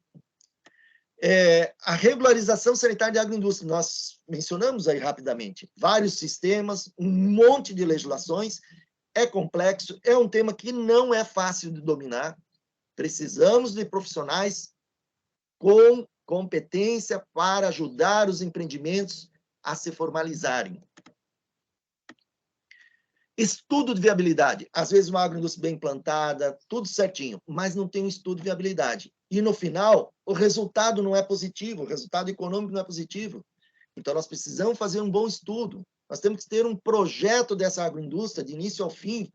A regularização sanitária de agroindústria, nós mencionamos aí rapidamente, vários sistemas, um monte de legislações, é complexo, é um tema que não é fácil de dominar, precisamos de profissionais com competência para ajudar os empreendimentos a se formalizarem. Estudo de viabilidade. Às vezes uma agroindústria bem implantada, tudo certinho, mas não tem um estudo de viabilidade. E no final, o resultado não é positivo, o resultado econômico não é positivo. Então, nós precisamos fazer um bom estudo. Nós temos que ter um projeto dessa agroindústria, de início ao fim,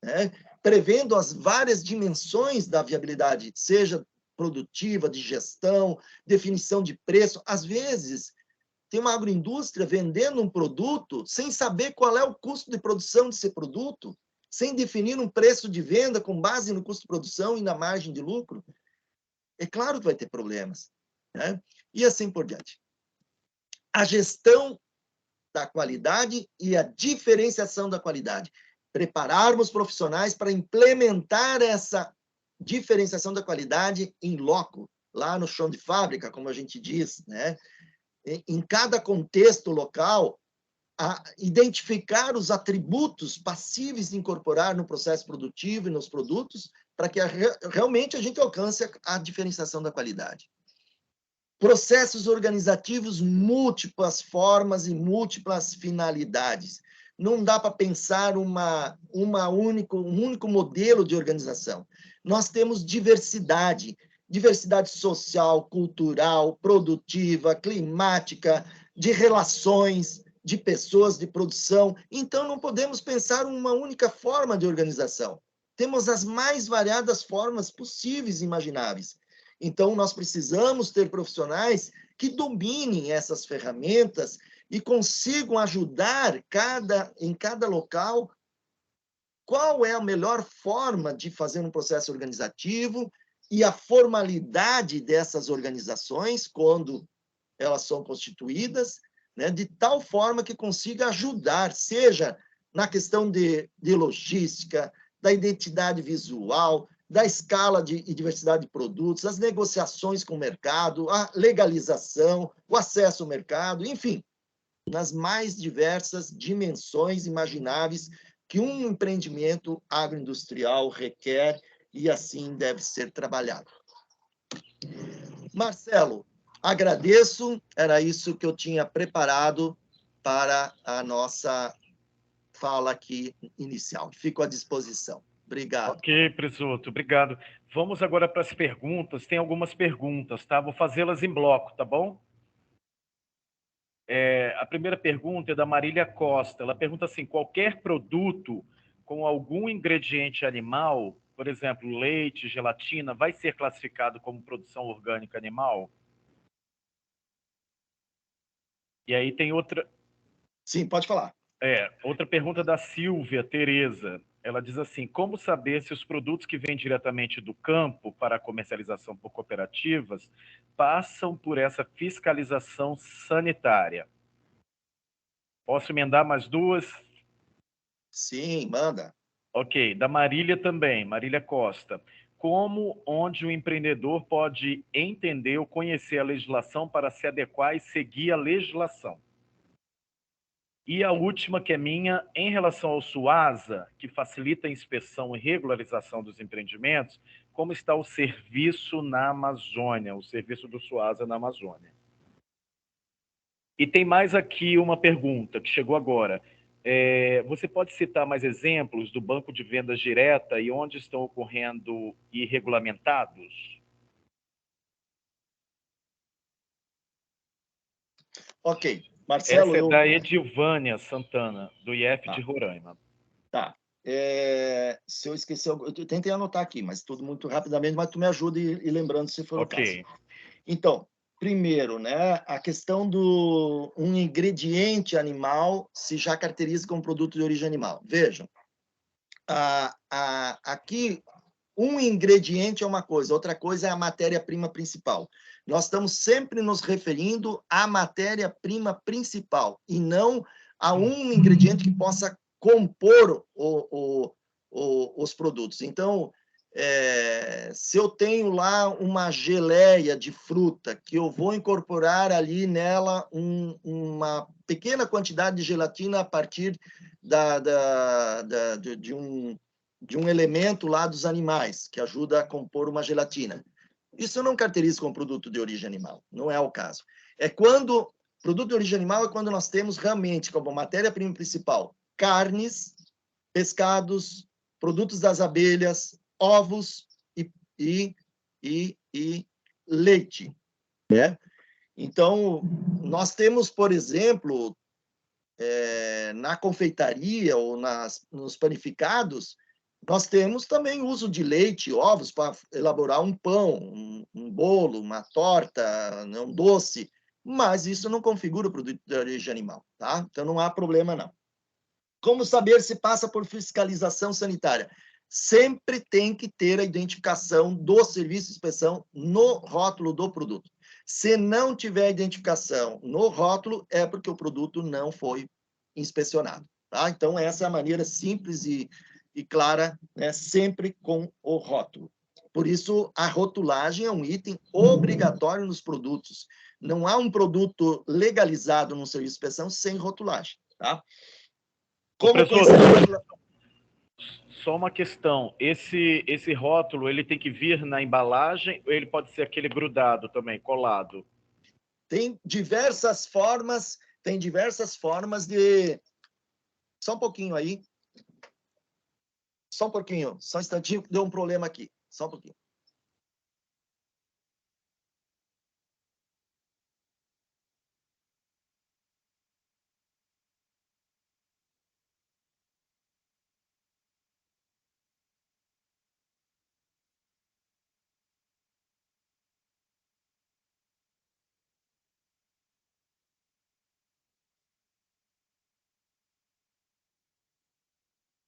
né? Prevendo as várias dimensões da viabilidade, seja produtiva, de gestão, definição de preço. Às vezes, tem uma agroindústria vendendo um produto sem saber qual é o custo de produção desse produto, sem definir um preço de venda com base no custo de produção e na margem de lucro. É claro que vai ter problemas, né? E assim por diante. A gestão da qualidade e a diferenciação da qualidade. Prepararmos profissionais para implementar essa diferenciação da qualidade em loco, lá no chão de fábrica, como a gente diz, né? Em cada contexto local, a identificar os atributos passíveis de incorporar no processo produtivo e nos produtos, para que realmente a gente alcance a diferenciação da qualidade. Processos organizativos, múltiplas formas e múltiplas finalidades. Não dá para pensar um único modelo de organização. Nós temos diversidade social, cultural, produtiva, climática, de relações, de pessoas, de produção. Então, não podemos pensar uma única forma de organização. Temos as mais variadas formas possíveis e imagináveis. Então, nós precisamos ter profissionais que dominem essas ferramentas e consigam ajudar em cada local qual é a melhor forma de fazer um processo organizativo e a formalidade dessas organizações, quando elas são constituídas, né, de tal forma que consiga ajudar, seja na questão de logística, da identidade visual, da escala e diversidade de produtos, as negociações com o mercado, a legalização, o acesso ao mercado, enfim, nas mais diversas dimensões imagináveis que um empreendimento agroindustrial requer e assim deve ser trabalhado. Marcelo, agradeço, era isso que eu tinha preparado para a nossa fala aqui inicial. Fico à disposição. Obrigado. Ok, Presoto, obrigado. Vamos agora para as perguntas. Tem algumas perguntas, tá? Vou fazê-las em bloco, tá bom? A primeira pergunta é da Marília Costa. Ela pergunta assim: qualquer produto com algum ingrediente animal, por exemplo, leite, gelatina, vai ser classificado como produção orgânica animal? E aí tem outra. Sim, pode falar. Outra pergunta da Silvia Tereza. Ela diz assim: como saber se os produtos que vêm diretamente do campo para a comercialização por cooperativas passam por essa fiscalização sanitária? Posso emendar mais duas? Sim, manda. Ok, da Marília também, Marília Costa. Como, onde o empreendedor pode entender ou conhecer a legislação para se adequar e seguir a legislação? E a última, que é minha, em relação ao SUASA, que facilita a inspeção e regularização dos empreendimentos, como está o serviço na Amazônia, o serviço do SUASA na Amazônia? E tem mais aqui uma pergunta que chegou agora. Você pode citar mais exemplos do banco de vendas direta e onde estão ocorrendo irregulamentados? Ok. Marcelo, essa é da Edilvânia Santana, do IF de Roraima. Tá. Se eu esquecer, eu tentei anotar aqui, mas tudo muito rapidamente, mas tu me ajuda e lembrando se for o caso. Então, primeiro, né, a questão do um ingrediente animal se já caracteriza como produto de origem animal. Vejam, aqui um ingrediente é uma coisa, outra coisa é a matéria-prima principal. Nós estamos sempre nos referindo à matéria-prima principal e não a um ingrediente que possa compor os produtos. Então, se eu tenho lá uma geleia de fruta, que eu vou incorporar ali nela uma pequena quantidade de gelatina a partir de um elemento lá dos animais, que ajuda a compor uma gelatina. Isso eu não caracterizo como produto de origem animal, não é o caso. Produto de origem animal é quando nós temos realmente como matéria-prima principal carnes, pescados, produtos das abelhas, ovos e leite. Né? Então, nós temos, por exemplo, na confeitaria ou nos panificados, nós temos também uso de leite e ovos para elaborar um pão, um bolo, uma torta, um doce, mas isso não configura o produto de origem animal, tá? Então não há problema não. Como saber se passa por fiscalização sanitária? Sempre tem que ter a identificação do serviço de inspeção no rótulo do produto. Se não tiver identificação no rótulo, é porque o produto não foi inspecionado. Tá? Então, essa é a maneira simples e clara, né? Sempre com o rótulo. Por isso, a rotulagem é um item obrigatório nos produtos. Não há um produto legalizado no serviço de inspeção sem rotulagem. Tá? Como professor, só uma questão, esse rótulo, ele tem que vir na embalagem ou ele pode ser aquele grudado também, colado? Tem diversas formas de... Só um pouquinho aí. Só um pouquinho, só um instantinho, deu um problema aqui. Só um pouquinho.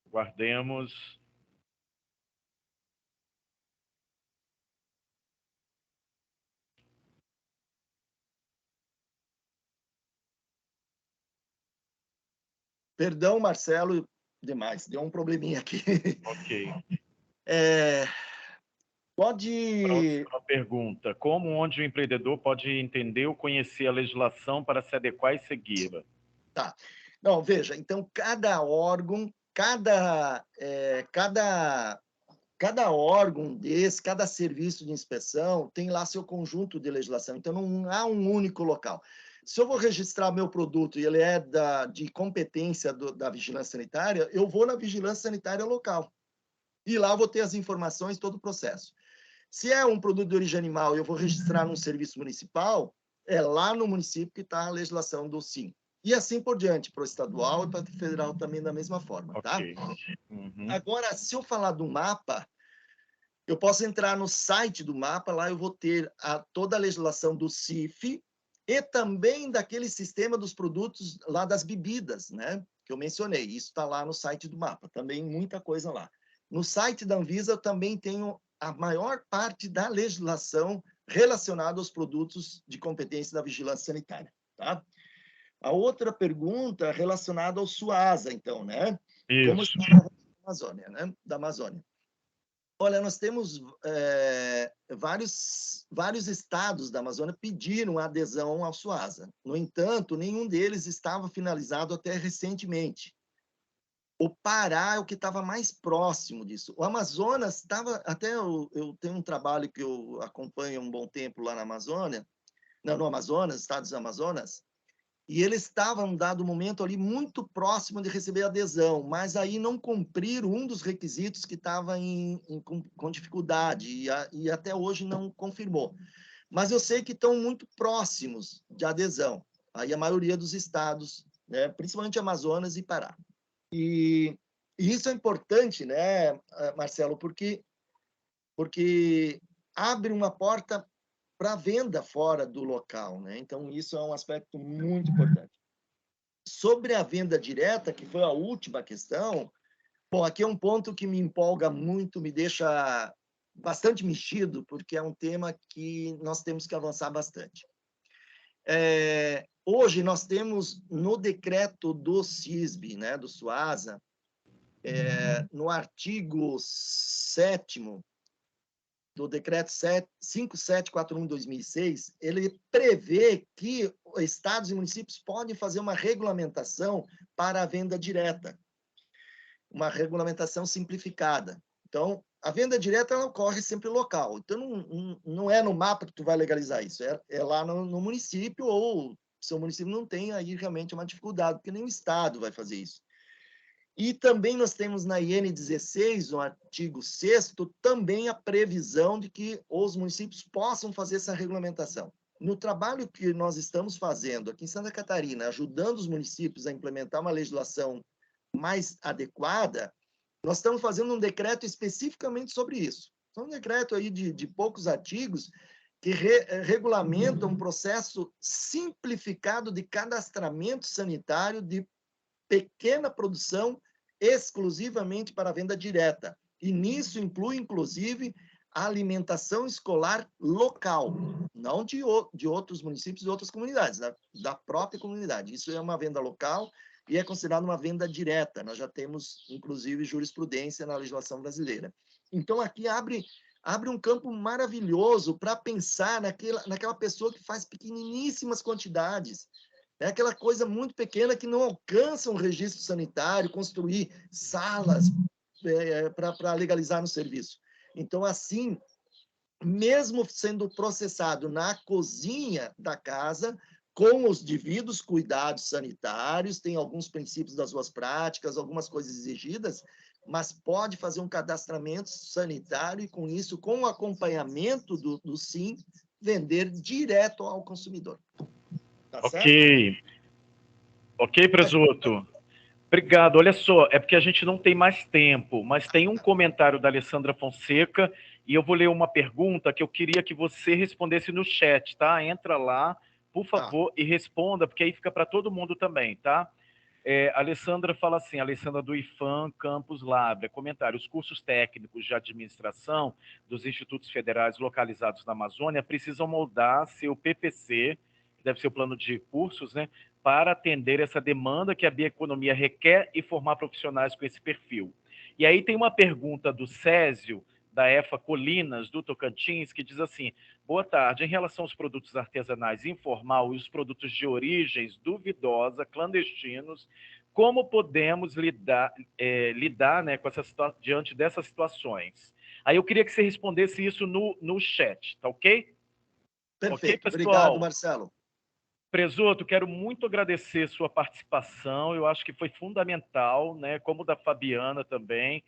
Guardemos. Perdão, Marcelo, demais, deu um probleminha aqui. Ok. Pode... Próxima pergunta. Como onde o empreendedor pode entender ou conhecer a legislação para se adequar e segui-la? Tá. Não, veja, então cada órgão, cada órgão desse, cada serviço de inspeção tem lá seu conjunto de legislação. Então, não há um único local. Se eu vou registrar meu produto e ele é de competência da vigilância sanitária, eu vou na vigilância sanitária local. E lá eu vou ter as informações, todo o processo. Se é um produto de origem animal e eu vou registrar num serviço municipal, é lá no município que está a legislação do SIM. E assim por diante, para o estadual e para o federal também da mesma forma, tá? Ok. Uhum. Agora, se eu falar do mapa, eu posso entrar no site do mapa, lá eu vou ter toda a legislação do CIF e também daquele sistema dos produtos lá das bebidas, né? Que eu mencionei. Isso está lá no site do mapa, também muita coisa lá. No site da Anvisa eu também tenho a maior parte da legislação relacionada aos produtos de competência da vigilância sanitária, tá? A outra pergunta relacionada ao SUASA, então, né? Como Isso. está na Amazônia, né? Da Amazônia. Olha, nós temos vários estados da Amazônia pediram adesão ao SUASA. No entanto, nenhum deles estava finalizado até recentemente. O Pará é o que estava mais próximo disso. O Amazonas estava... Até eu tenho um trabalho que eu acompanho há um bom tempo lá na Amazônia, no Amazonas, estados do Amazonas, e eles estavam, dado momento ali, muito próximo de receber adesão, mas aí não cumpriram um dos requisitos que estava com dificuldade, e até hoje não confirmou. Mas eu sei que estão muito próximos de adesão, aí a maioria dos estados, né, principalmente Amazonas e Pará. E isso é importante, né, Marcelo, porque abre uma porta para venda fora do local, né? Então, isso é um aspecto muito importante. Sobre a venda direta, que foi a última questão, bom, aqui é um ponto que me empolga muito, me deixa bastante mexido, porque é um tema que nós temos que avançar bastante. Hoje, nós temos no decreto do CISB, né, do SUASA, no artigo 7º, do decreto 5741/2006, ele prevê que estados e municípios podem fazer uma regulamentação para a venda direta, uma regulamentação simplificada. Então, a venda direta ela ocorre sempre local. Então, não é no mapa que tu vai legalizar isso, é lá no município, ou seu município não tem, aí realmente é uma dificuldade, porque nem o estado vai fazer isso. E também nós temos na IN 16, no artigo 6º, também a previsão de que os municípios possam fazer essa regulamentação. No trabalho que nós estamos fazendo aqui em Santa Catarina, ajudando os municípios a implementar uma legislação mais adequada, nós estamos fazendo um decreto especificamente sobre isso. É um decreto aí de poucos artigos que regulamenta um processo simplificado de cadastramento sanitário de pequena produção exclusivamente para venda direta. E nisso inclui, inclusive, alimentação escolar local, não de outros municípios e outras comunidades, da própria comunidade. Isso é uma venda local e é considerado uma venda direta. Nós já temos, inclusive, jurisprudência na legislação brasileira. Então, aqui abre um campo maravilhoso para pensar naquela pessoa que faz pequeniníssimas quantidades, é aquela coisa muito pequena que não alcança um registro sanitário, construir salas para legalizar no serviço. Então, assim, mesmo sendo processado na cozinha da casa, com os devidos cuidados sanitários, tem alguns princípios das suas práticas, algumas coisas exigidas, mas pode fazer um cadastramento sanitário e, com isso, com o acompanhamento do SIM, vender direto ao consumidor. Tá ok. Certo? Ok, Presuto. Obrigado. Olha só, é porque a gente não tem mais tempo, mas tem um comentário da Alessandra Fonseca e eu vou ler uma pergunta que eu queria que você respondesse no chat, tá? Entra lá, por favor, e responda, porque aí fica para todo mundo também, tá? A Alessandra fala assim, Alessandra do IFAM Campus Lábrea, comentário, os cursos técnicos de administração dos institutos federais localizados na Amazônia precisam moldar seu PPC, que deve ser o plano de cursos, né, para atender essa demanda que a bioeconomia requer e formar profissionais com esse perfil. E aí tem uma pergunta do Césio, da EFA Colinas, do Tocantins, que diz assim, boa tarde, em relação aos produtos artesanais informal e os produtos de origens duvidosa, clandestinos, como podemos lidar né, com diante dessas situações? Aí eu queria que você respondesse isso no chat, tá ok? Perfeito, okay, obrigado, Marcelo. Presuto, quero muito agradecer sua participação, eu acho que foi fundamental, né, como da Fabiana também.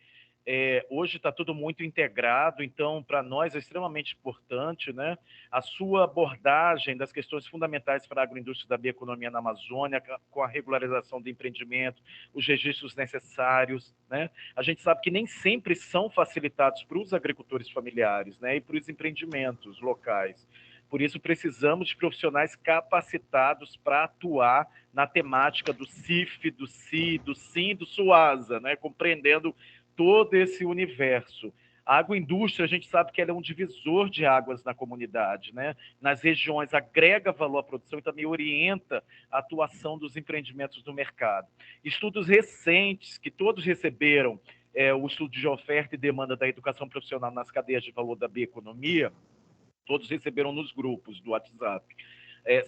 Hoje está tudo muito integrado, então, para nós é extremamente importante, né, a sua abordagem das questões fundamentais para a agroindústria da bioeconomia na Amazônia, com a regularização do empreendimento, os registros necessários, né? A gente sabe que nem sempre são facilitados para os agricultores familiares, né, e para os empreendimentos locais. Por isso, precisamos de profissionais capacitados para atuar na temática do CIF, do CI, do SIM, do SUASA, né? Compreendendo todo esse universo. A agroindústria, a gente sabe que ela é um divisor de águas na comunidade, né? Nas regiões, agrega valor à produção e também orienta a atuação dos empreendimentos no mercado. Estudos recentes que todos receberam, o estudo de oferta e demanda da educação profissional nas cadeias de valor da bioeconomia, todos receberam nos grupos do WhatsApp.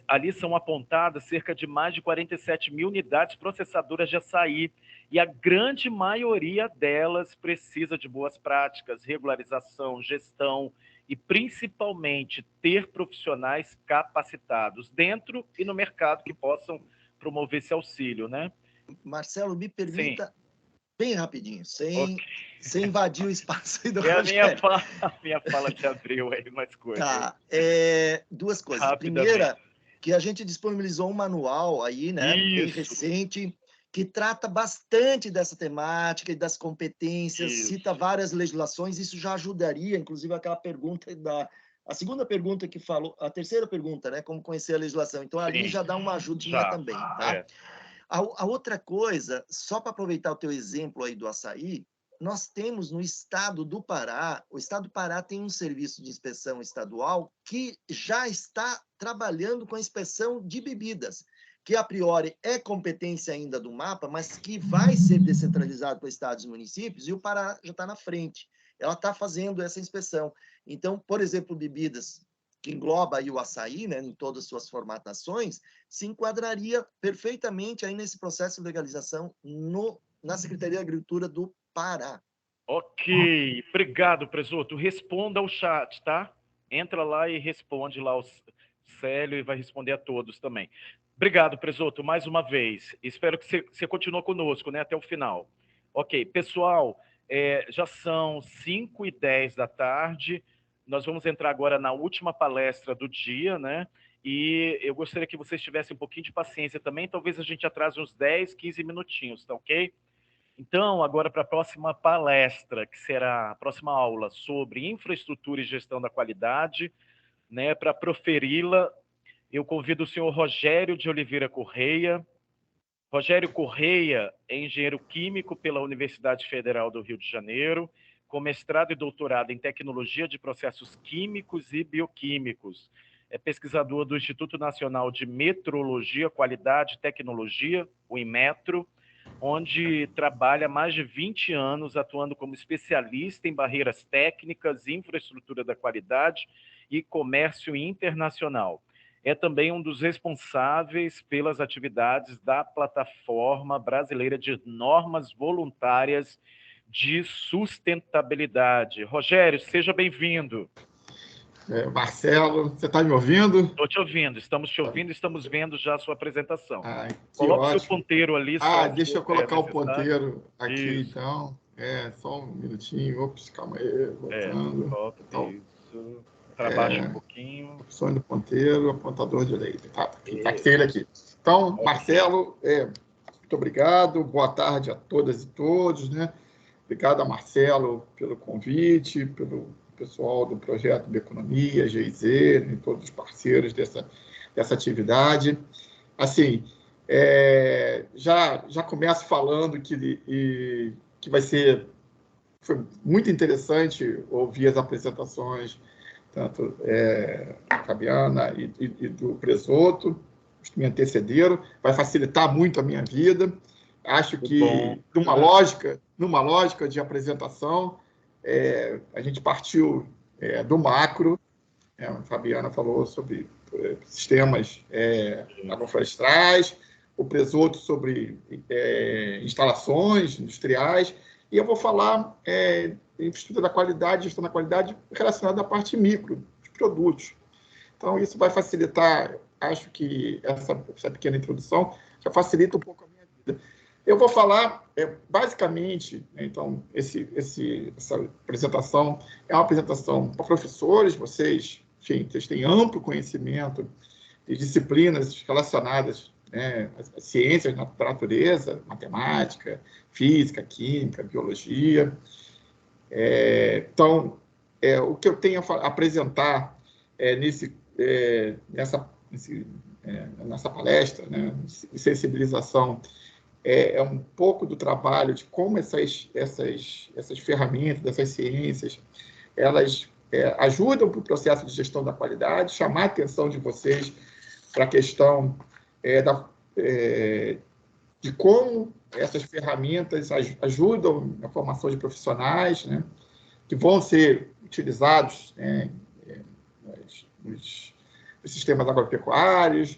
Ali são apontadas cerca de mais de 47 mil unidades processadoras de açaí, e a grande maioria delas precisa de boas práticas, regularização, gestão e, principalmente, ter profissionais capacitados dentro e no mercado que possam promover esse auxílio, né? Marcelo, me permita... Sim. Bem rapidinho, sem invadir o espaço aí do Rogério. A minha fala te abriu aí mais coisas. Tá, duas coisas. Primeira, que a gente disponibilizou um manual aí, né, bem recente, que trata bastante dessa temática e das competências, cita várias legislações, isso já ajudaria, inclusive aquela pergunta a segunda pergunta que falou, a terceira pergunta, né, como conhecer a legislação. Então, ali já dá uma ajudinha também, tá? A outra coisa, só para aproveitar o teu exemplo aí do açaí, nós temos no estado do Pará, o estado do Pará tem um serviço de inspeção estadual que já está trabalhando com a inspeção de bebidas, que a priori é competência ainda do MAPA, mas que vai ser descentralizado para estados e municípios, e o Pará já está na frente. Ela está fazendo essa inspeção. Então, por exemplo, bebidas que engloba aí o açaí, né, em todas as suas formatações, se enquadraria perfeitamente aí nesse processo de legalização na Secretaria de Agricultura do Pará. Ok, obrigado, Presuto. Responda ao chat, tá? Entra lá e responde lá o Célio e vai responder a todos também. Obrigado, Presuto, mais uma vez. Espero que você continue conosco, né, até o final. Ok, pessoal, já são 5h10 da tarde. Nós vamos entrar agora na última palestra do dia, né? E eu gostaria que vocês tivessem um pouquinho de paciência também. Talvez a gente atrase uns 10, 15 minutinhos, tá ok? Então, agora para a próxima palestra, que será a próxima aula sobre infraestrutura e gestão da qualidade, né? Para proferi-la, eu convido o senhor Rogério de Oliveira Correia. Rogério Correia é engenheiro químico pela Universidade Federal do Rio de Janeiro, com mestrado e doutorado em Tecnologia de Processos Químicos e Bioquímicos. É pesquisador do Instituto Nacional de Metrologia, Qualidade e Tecnologia, o Inmetro, onde trabalha há mais de 20 anos atuando como especialista em barreiras técnicas, infraestrutura da qualidade e comércio internacional. É também um dos responsáveis pelas atividades da Plataforma Brasileira de Normas Voluntárias de Sustentabilidade. Rogério, seja bem-vindo. Marcelo, você está me ouvindo? Estou te ouvindo, estamos te ouvindo, estamos vendo já a sua apresentação. Coloque o seu ponteiro ali. Deixa eu colocar o ponteiro aqui, isso. Então. Só um minutinho. Ops, calma aí, voltando. Volta, então, isso. Para baixo um pouquinho. Opções do ponteiro, apontador direito. Tá ele aqui. Então, Marcelo, muito obrigado, boa tarde a todas e todos, né? Obrigado a Marcelo pelo convite, pelo pessoal do projeto Bioeconomia, GIZ, e todos os parceiros dessa atividade. Assim, já começo falando que foi muito interessante ouvir as apresentações, tanto da Fabiana e do Presoto, os que me antecederam, vai facilitar muito a minha vida. Acho que, numa lógica de apresentação, a gente partiu do macro. A Fabiana falou sobre sistemas agroflorestais, o Presoto sobre instalações industriais, e eu vou falar em infraestrutura da qualidade, gestão da qualidade, relacionada à parte micro, dos produtos. Então, isso vai facilitar, acho que essa pequena introdução já facilita um pouco a minha vida. Eu vou falar, basicamente, então, essa apresentação é uma apresentação para professores, vocês têm amplo conhecimento de disciplinas relacionadas às ciências da natureza, matemática, física, química, biologia. Então, o que eu tenho a apresentar nessa palestra, né, de sensibilização, é um pouco do trabalho de como essas ferramentas, dessas ciências, elas ajudam para o processo de gestão da qualidade, chamar a atenção de vocês para a questão de como essas ferramentas ajudam na formação de profissionais, né, que vão ser utilizados nos sistemas agropecuários,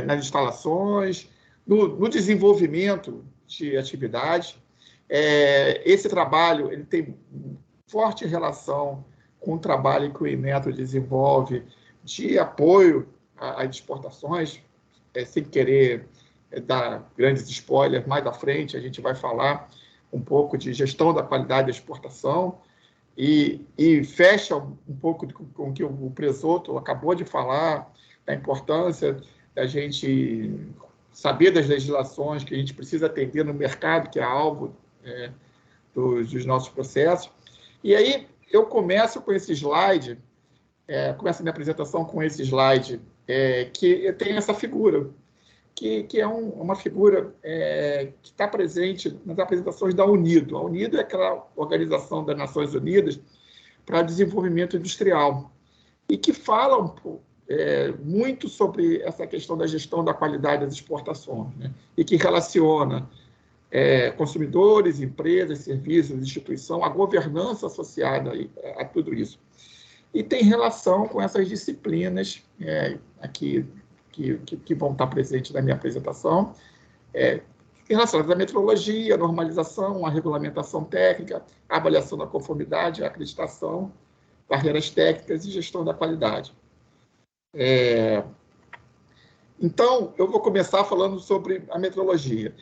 nas instalações, no desenvolvimento de atividades. Esse trabalho ele tem forte relação com o trabalho que o Inmetro desenvolve de apoio às exportações, sem querer dar grandes spoilers. Mais à frente a gente vai falar um pouco de gestão da qualidade da exportação e fecha um pouco com o que o Presoto acabou de falar, da importância da gente saber das legislações que a gente precisa atender no mercado, que é alvo dos nossos processos. E aí eu começo com esse slide, começo a minha apresentação com esse slide, que tem essa figura, que é uma figura que está presente nas apresentações da UNIDO. A UNIDO é aquela organização das Nações Unidas para Desenvolvimento Industrial, e que fala muito sobre essa questão da gestão da qualidade das exportações, né? E que relaciona consumidores, empresas, serviços, instituição, a governança associada a tudo isso. E tem relação com essas disciplinas aqui que vão estar presentes na minha apresentação, relacionadas à metrologia, à normalização, à regulamentação técnica, à avaliação da conformidade, à acreditação, barreiras técnicas e gestão da qualidade. Então, eu vou começar falando sobre a metrologia.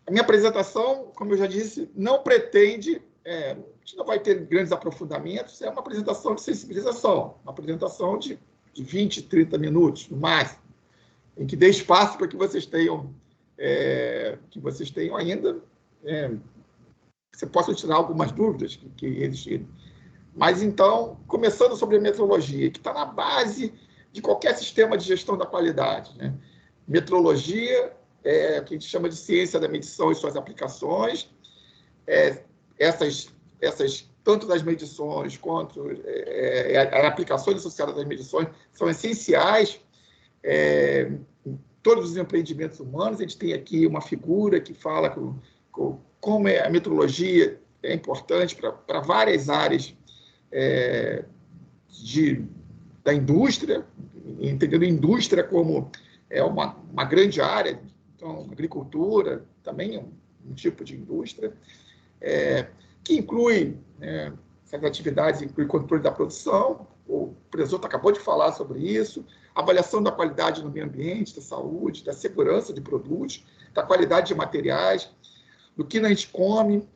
A minha apresentação, como eu já disse, não pretende, a gente não vai ter grandes aprofundamentos, é uma apresentação de sensibilização, uma apresentação de 20, 30 minutos, no máximo, em que dê espaço para que vocês tenham ainda, que você possa tirar algumas dúvidas que existirem. Mas, então, começando sobre a metrologia, que está na base de qualquer sistema de gestão da qualidade, né? Metrologia o que a gente chama de ciência da medição e suas aplicações. Essas tanto das medições quanto a aplicação associada das medições, são essenciais em todos os empreendimentos humanos. A gente tem aqui uma figura que fala como a metrologia é importante para várias áreas da indústria, entendendo a indústria como uma grande área. Então, agricultura também é um tipo de indústria, que inclui essas atividades, inclui controle da produção, o Presoto acabou de falar sobre isso, avaliação da qualidade no meio ambiente, da saúde, da segurança de produtos, da qualidade de materiais, do que a gente come,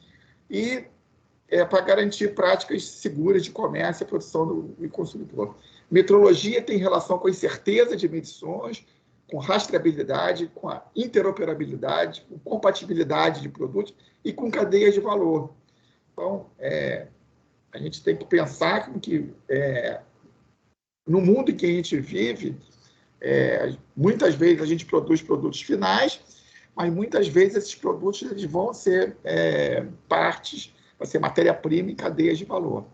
e para garantir práticas seguras de comércio, produção do consumidor. Metrologia tem relação com a incerteza de medições, com rastreabilidade, com a interoperabilidade, com compatibilidade de produtos e com cadeias de valor. Então, a gente tem que pensar que no mundo em que a gente vive, muitas vezes a gente produz produtos finais, mas muitas vezes esses produtos eles vão ser partes, vai ser matéria-prima em cadeias de valor.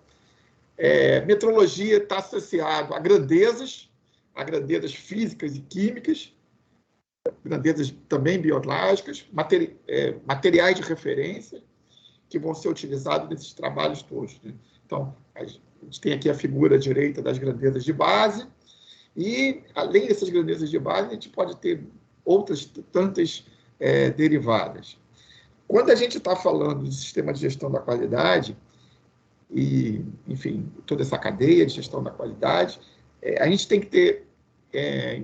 Metrologia está associado a grandezas físicas e químicas, grandezas também biológicas, materiais de referência que vão ser utilizados nesses trabalhos todos, né? Então, a gente tem aqui a figura direita das grandezas de base, e, além dessas grandezas de base, a gente pode ter outras tantas derivadas. Quando a gente está falando de sistema de gestão da qualidade, e, enfim, toda essa cadeia de gestão da qualidade, a gente tem que ter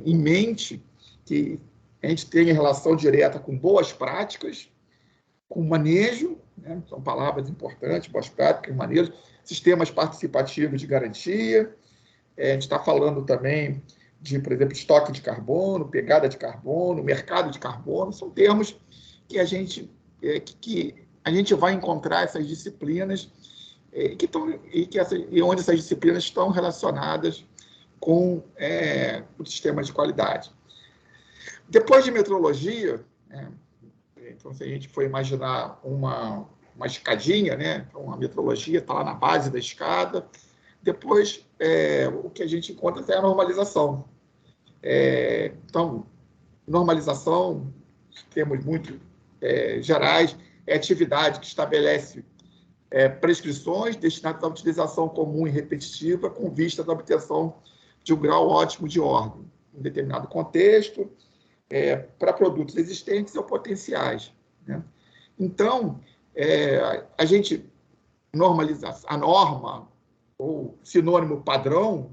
em mente que a gente tem relação direta com boas práticas, com manejo, né? São palavras importantes, boas práticas, manejo, sistemas participativos de garantia. A gente está falando também de, por exemplo, estoque de carbono, pegada de carbono, mercado de carbono, são termos que a gente vai encontrar essas disciplinas onde essas disciplinas estão relacionadas com o sistema de qualidade. Depois de metrologia, então, se a gente for imaginar uma escadinha, né? Então, a metrologia está lá na base da escada. Depois, o que a gente encontra é a normalização. Então, normalização, termos muito gerais, é atividade que estabelece prescrições destinadas à utilização comum e repetitiva com vista à obtenção de um grau ótimo de ordem, em determinado contexto, para produtos existentes ou potenciais, né? Então, a gente normaliza a norma, ou sinônimo padrão,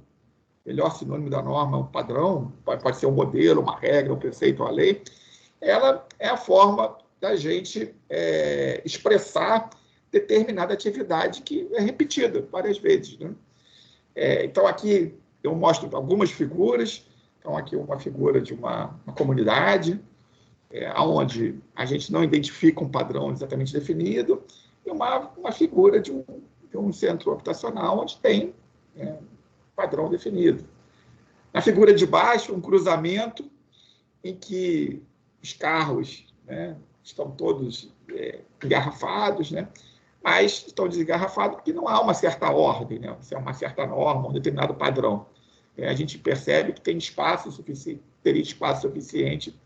melhor sinônimo da norma é um padrão, pode ser um modelo, uma regra, um preceito, uma lei, ela é a forma da gente expressar determinada atividade que é repetida várias vezes, né? Então, aqui eu mostro algumas figuras. Então, aqui uma figura de uma comunidade, onde a gente não identifica um padrão exatamente definido, e uma figura de um centro habitacional, onde tem um padrão definido. Na figura de baixo, um cruzamento em que os carros, né, estão todos engarrafados, né, mas estão desengarrafados porque não há uma certa ordem, né, uma certa norma, um determinado padrão. A gente percebe que teria espaço suficiente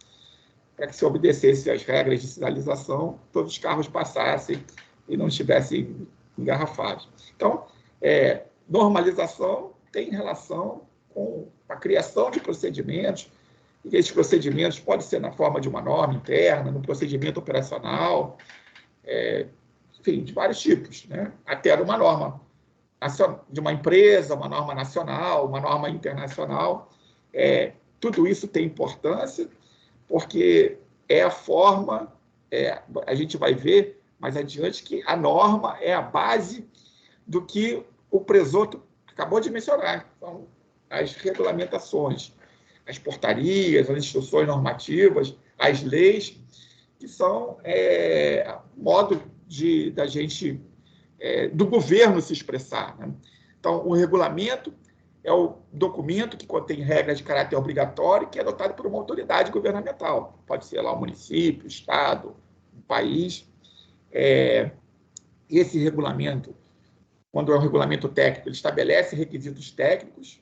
para que se obedecesse às regras de sinalização, todos os carros passassem e não estivessem engarrafados. Então, normalização tem relação com a criação de procedimentos, e esses procedimentos podem ser na forma de uma norma interna, no procedimento operacional, enfim, de vários tipos, né? Até uma norma de uma empresa, uma norma nacional, uma norma internacional. Tudo isso tem importância, porque é a forma, a gente vai ver mais adiante que a norma é a base do que o Presoto acabou de mencionar. Então, as regulamentações, as portarias, as instruções normativas, as leis, que são modo da gente, do governo se expressar, né? Então, o regulamento é o documento que contém regras de caráter obrigatório, que é adotado por uma autoridade governamental. Pode ser lá o município, o estado, o país. Esse regulamento quando é um regulamento técnico, ele estabelece requisitos técnicos,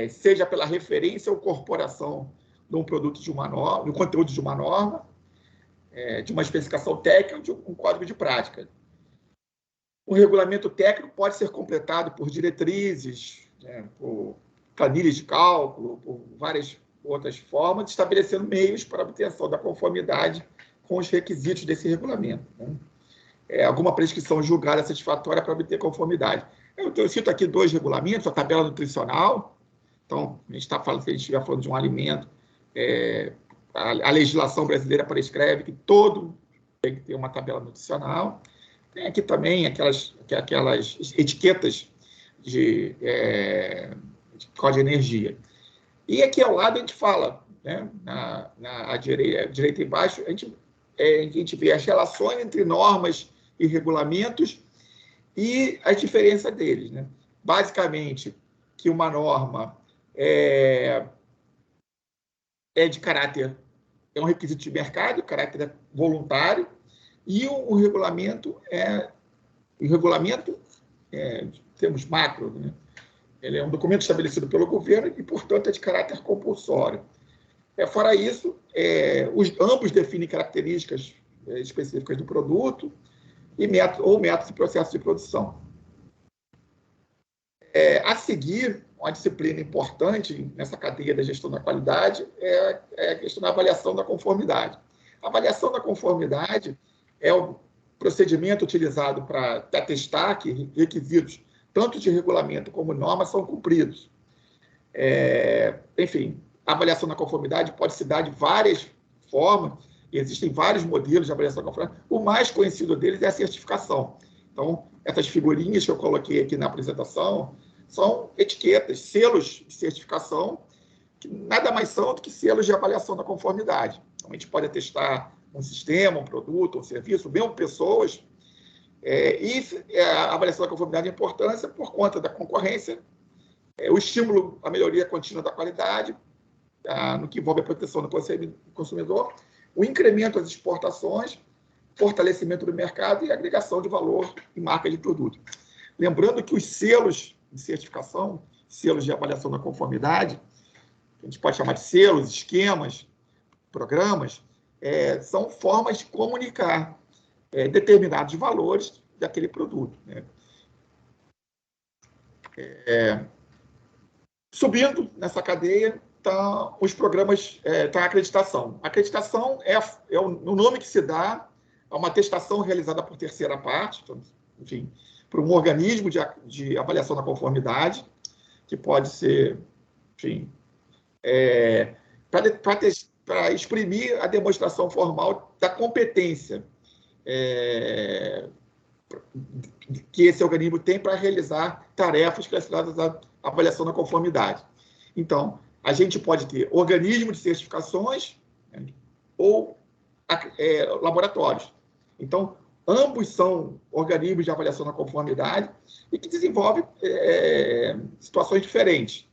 seja pela referência ou incorporação de um produto de uma norma, do conteúdo de uma norma, de uma especificação técnica, de um código de prática. O regulamento técnico pode ser completado por diretrizes, por planilhas de cálculo, por várias outras formas, estabelecendo meios para a obtenção da conformidade com os requisitos desse regulamento. Alguma prescrição julgada satisfatória para obter conformidade. Eu cito aqui 2 regulamentos, a tabela nutricional. Então, a gente está falando, se a gente estiver falando de um alimento, a legislação brasileira prescreve que todo tem que ter uma tabela nutricional. Tem aqui também aquelas etiquetas de código de energia. E aqui ao lado a gente fala, né, à direita embaixo, a gente vê as relações entre normas e regulamentos e as diferenças deles. Né? Basicamente, que uma norma é de caráter, é um requisito de mercado, caráter voluntário, e o regulamento temos macro, né? Ele é um documento estabelecido pelo governo e, portanto, é de caráter compulsório. Fora isso, ambos definem características específicas do produto e métodos e processos de produção. A seguir, uma disciplina importante nessa cadeia da gestão da qualidade é a questão da avaliação da conformidade. A avaliação da conformidade é o procedimento utilizado para atestar que requisitos, tanto de regulamento como norma, são cumpridos. Enfim, a avaliação da conformidade pode se dar de várias formas, existem vários modelos de avaliação da conformidade. O mais conhecido deles é a certificação. Então, essas figurinhas que eu coloquei aqui na apresentação são etiquetas, selos de certificação, que nada mais são do que selos de avaliação da conformidade. Então, a gente pode atestar um sistema, um produto, um serviço, mesmo pessoas, a avaliação da conformidade é importância por conta da concorrência, o estímulo à melhoria contínua da qualidade, no que envolve a proteção do consumidor, o incremento das exportações, fortalecimento do mercado e agregação de valor e marca de produto. Lembrando que os selos de certificação, selos de avaliação da conformidade, que a gente pode chamar de selos, esquemas, programas, são formas de comunicar determinados valores daquele produto. Né? Subindo nessa cadeia, estão os programas, está a acreditação. A acreditação é o nome que se dá a uma atestação realizada por terceira parte, então, enfim, por um organismo de avaliação da conformidade, que pode ser, enfim, para exprimir a demonstração formal da competência que esse organismo tem para realizar tarefas relacionadas à avaliação da conformidade. Então, a gente pode ter organismos de certificações, né, ou laboratórios. Então, ambos são organismos de avaliação da conformidade e que desenvolvem situações diferentes.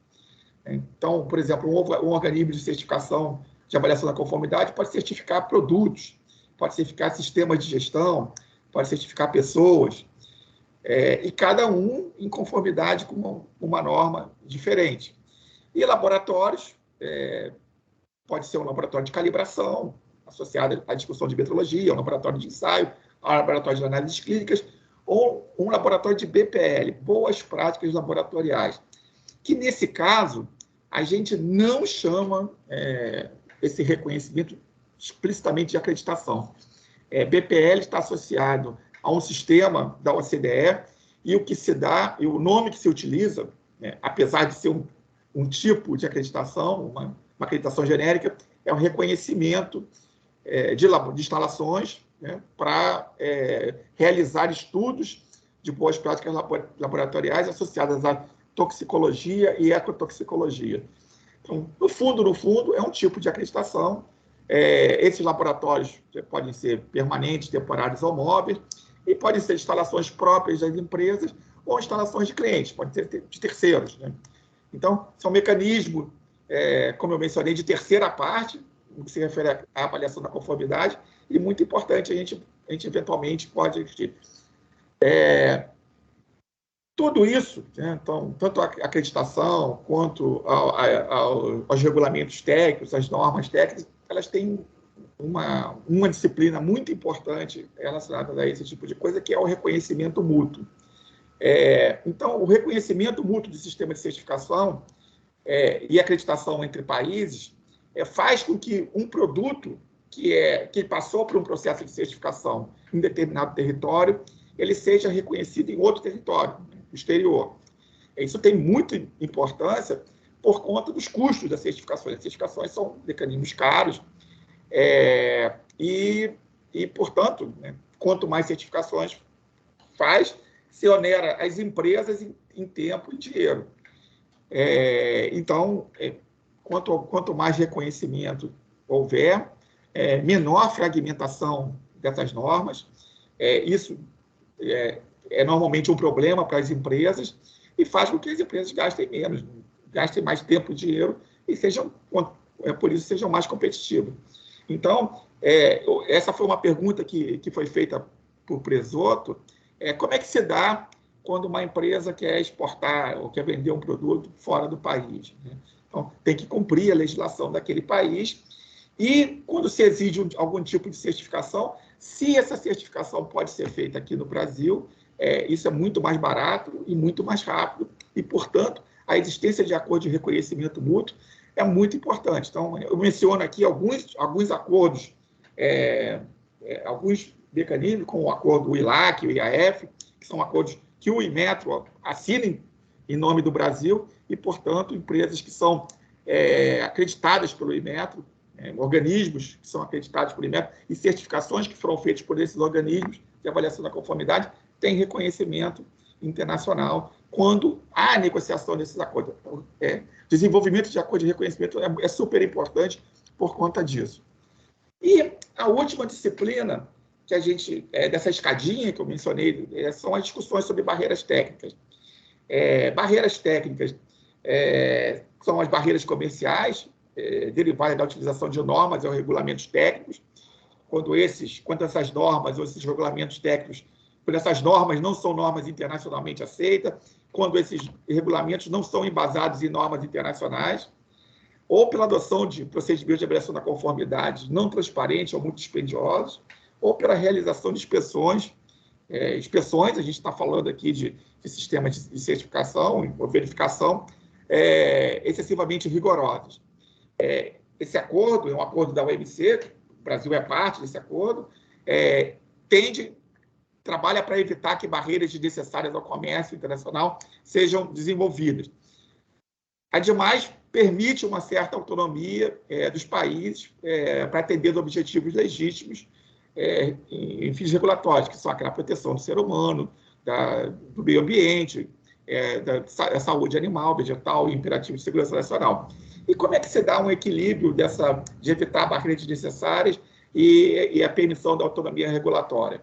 Então, por exemplo, um organismo de certificação de avaliação da conformidade pode certificar produtos, pode certificar sistemas de gestão, pode certificar pessoas, e cada um em conformidade com uma norma diferente. E laboratórios, pode ser um laboratório de calibração, associado à discussão de metrologia, um laboratório de ensaio, um laboratório de análises clínicas, ou um laboratório de BPL, boas práticas laboratoriais, que, nesse caso, a gente não chama esse reconhecimento explicitamente de acreditação. BPL está associado a um sistema da OCDE, e o que se dá, e o nome que se utiliza, apesar de ser um tipo de acreditação, uma acreditação genérica, é um reconhecimento de instalações, né, para realizar estudos de boas práticas laboratoriais associadas à toxicologia e ecotoxicologia. Então, no fundo, é um tipo de acreditação. Esses laboratórios podem ser permanentes, temporários ou móveis, e podem ser instalações próprias das empresas ou instalações de clientes, podem ser de terceiros. Né? Então, são mecanismos, como eu mencionei, de terceira parte, no que se refere à avaliação da conformidade, e muito importante, a gente eventualmente pode existir. Tudo isso, né? Então, tanto a acreditação quanto aos regulamentos técnicos, as normas técnicas, elas têm uma disciplina muito importante relacionada a esse tipo de coisa, que é o reconhecimento mútuo. Então, o reconhecimento mútuo do sistema de certificação e acreditação entre países faz com que um produto que passou por um processo de certificação em determinado território, ele seja reconhecido em outro território, exterior. Isso tem muita importância por conta dos custos das certificações. As certificações são mecanismos caros e, portanto, né, quanto mais certificações faz, se onera as empresas em tempo e dinheiro. Então, quanto mais reconhecimento houver, menor a fragmentação dessas normas. Isso é normalmente um problema para as empresas e faz com que as empresas gastem menos, gastem mais tempo e dinheiro e por isso sejam mais competitivas. Então, essa foi uma pergunta que foi feita por Presoto. Como é que se dá quando uma empresa quer exportar ou quer vender um produto fora do país, né? Então, tem que cumprir a legislação daquele país e, quando se exige algum tipo de certificação, se essa certificação pode ser feita aqui no Brasil, isso é muito mais barato e muito mais rápido e, portanto, a existência de acordo de reconhecimento mútuo é muito importante. Então, eu menciono aqui alguns acordos, alguns mecanismos, como o acordo do ILAC e o IAF, que são acordos que o Inmetro assina em nome do Brasil e, portanto, empresas que são acreditadas pelo Inmetro, organismos que são acreditados pelo Inmetro e certificações que foram feitas por esses organismos de avaliação da conformidade têm reconhecimento internacional quando há negociação desses acordos. Desenvolvimento de acordo de reconhecimento é super importante por conta disso. E a última disciplina que a gente, dessa escadinha que eu mencionei, são as discussões sobre barreiras técnicas. Barreiras técnicas são as barreiras comerciais, derivadas da utilização de normas ou regulamentos técnicos, quando essas normas ou esses regulamentos técnicos, quando essas normas não são normas internacionalmente aceitas, quando esses regulamentos não são embasados em normas internacionais, ou pela adoção de procedimentos de avaliação da conformidade não transparentes ou muito dispendiosos, ou pela realização de inspeções, a gente está falando aqui de sistemas de certificação ou verificação excessivamente rigorosos. Esse acordo é um acordo da OMC, o Brasil é parte desse acordo, trabalha para evitar que barreiras desnecessárias ao comércio internacional sejam desenvolvidas. Ademais, permite uma certa autonomia dos países para atender os objetivos legítimos em fins regulatórios, que são aquela proteção do ser humano, do meio ambiente, da saúde animal, vegetal e imperativo de segurança nacional. E como é que se dá um equilíbrio de evitar barreiras desnecessárias e a permissão da autonomia regulatória?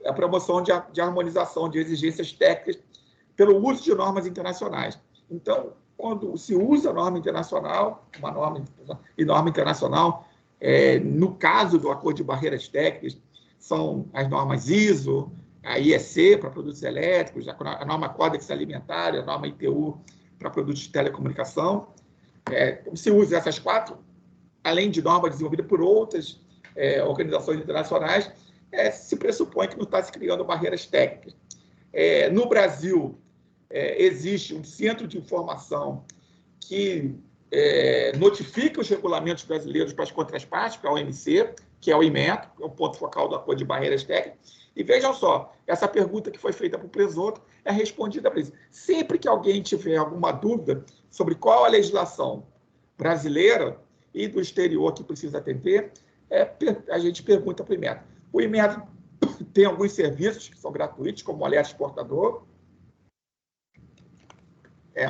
A promoção de harmonização de exigências técnicas pelo uso de normas internacionais. Então, quando se usa a norma internacional, norma internacional, no caso do acordo de barreiras técnicas, são as normas ISO, a IEC para produtos elétricos, a norma Códex Alimentar, a norma ITU para produtos de telecomunicação. Se usa essas quatro, além de normas desenvolvidas por outras organizações internacionais, se pressupõe que não está se criando barreiras técnicas. No Brasil, existe um centro de informação que notifica os regulamentos brasileiros para as contrapartes, para a OMC, que é o Inmetro, que é o ponto focal do acordo de barreiras técnicas. E vejam só, essa pergunta que foi feita para o Presoto é respondida para isso. Sempre que alguém tiver alguma dúvida sobre qual a legislação brasileira e do exterior que precisa atender, a gente pergunta para o Inmetro. O Inmetro tem alguns serviços que são gratuitos, como o alerta exportador,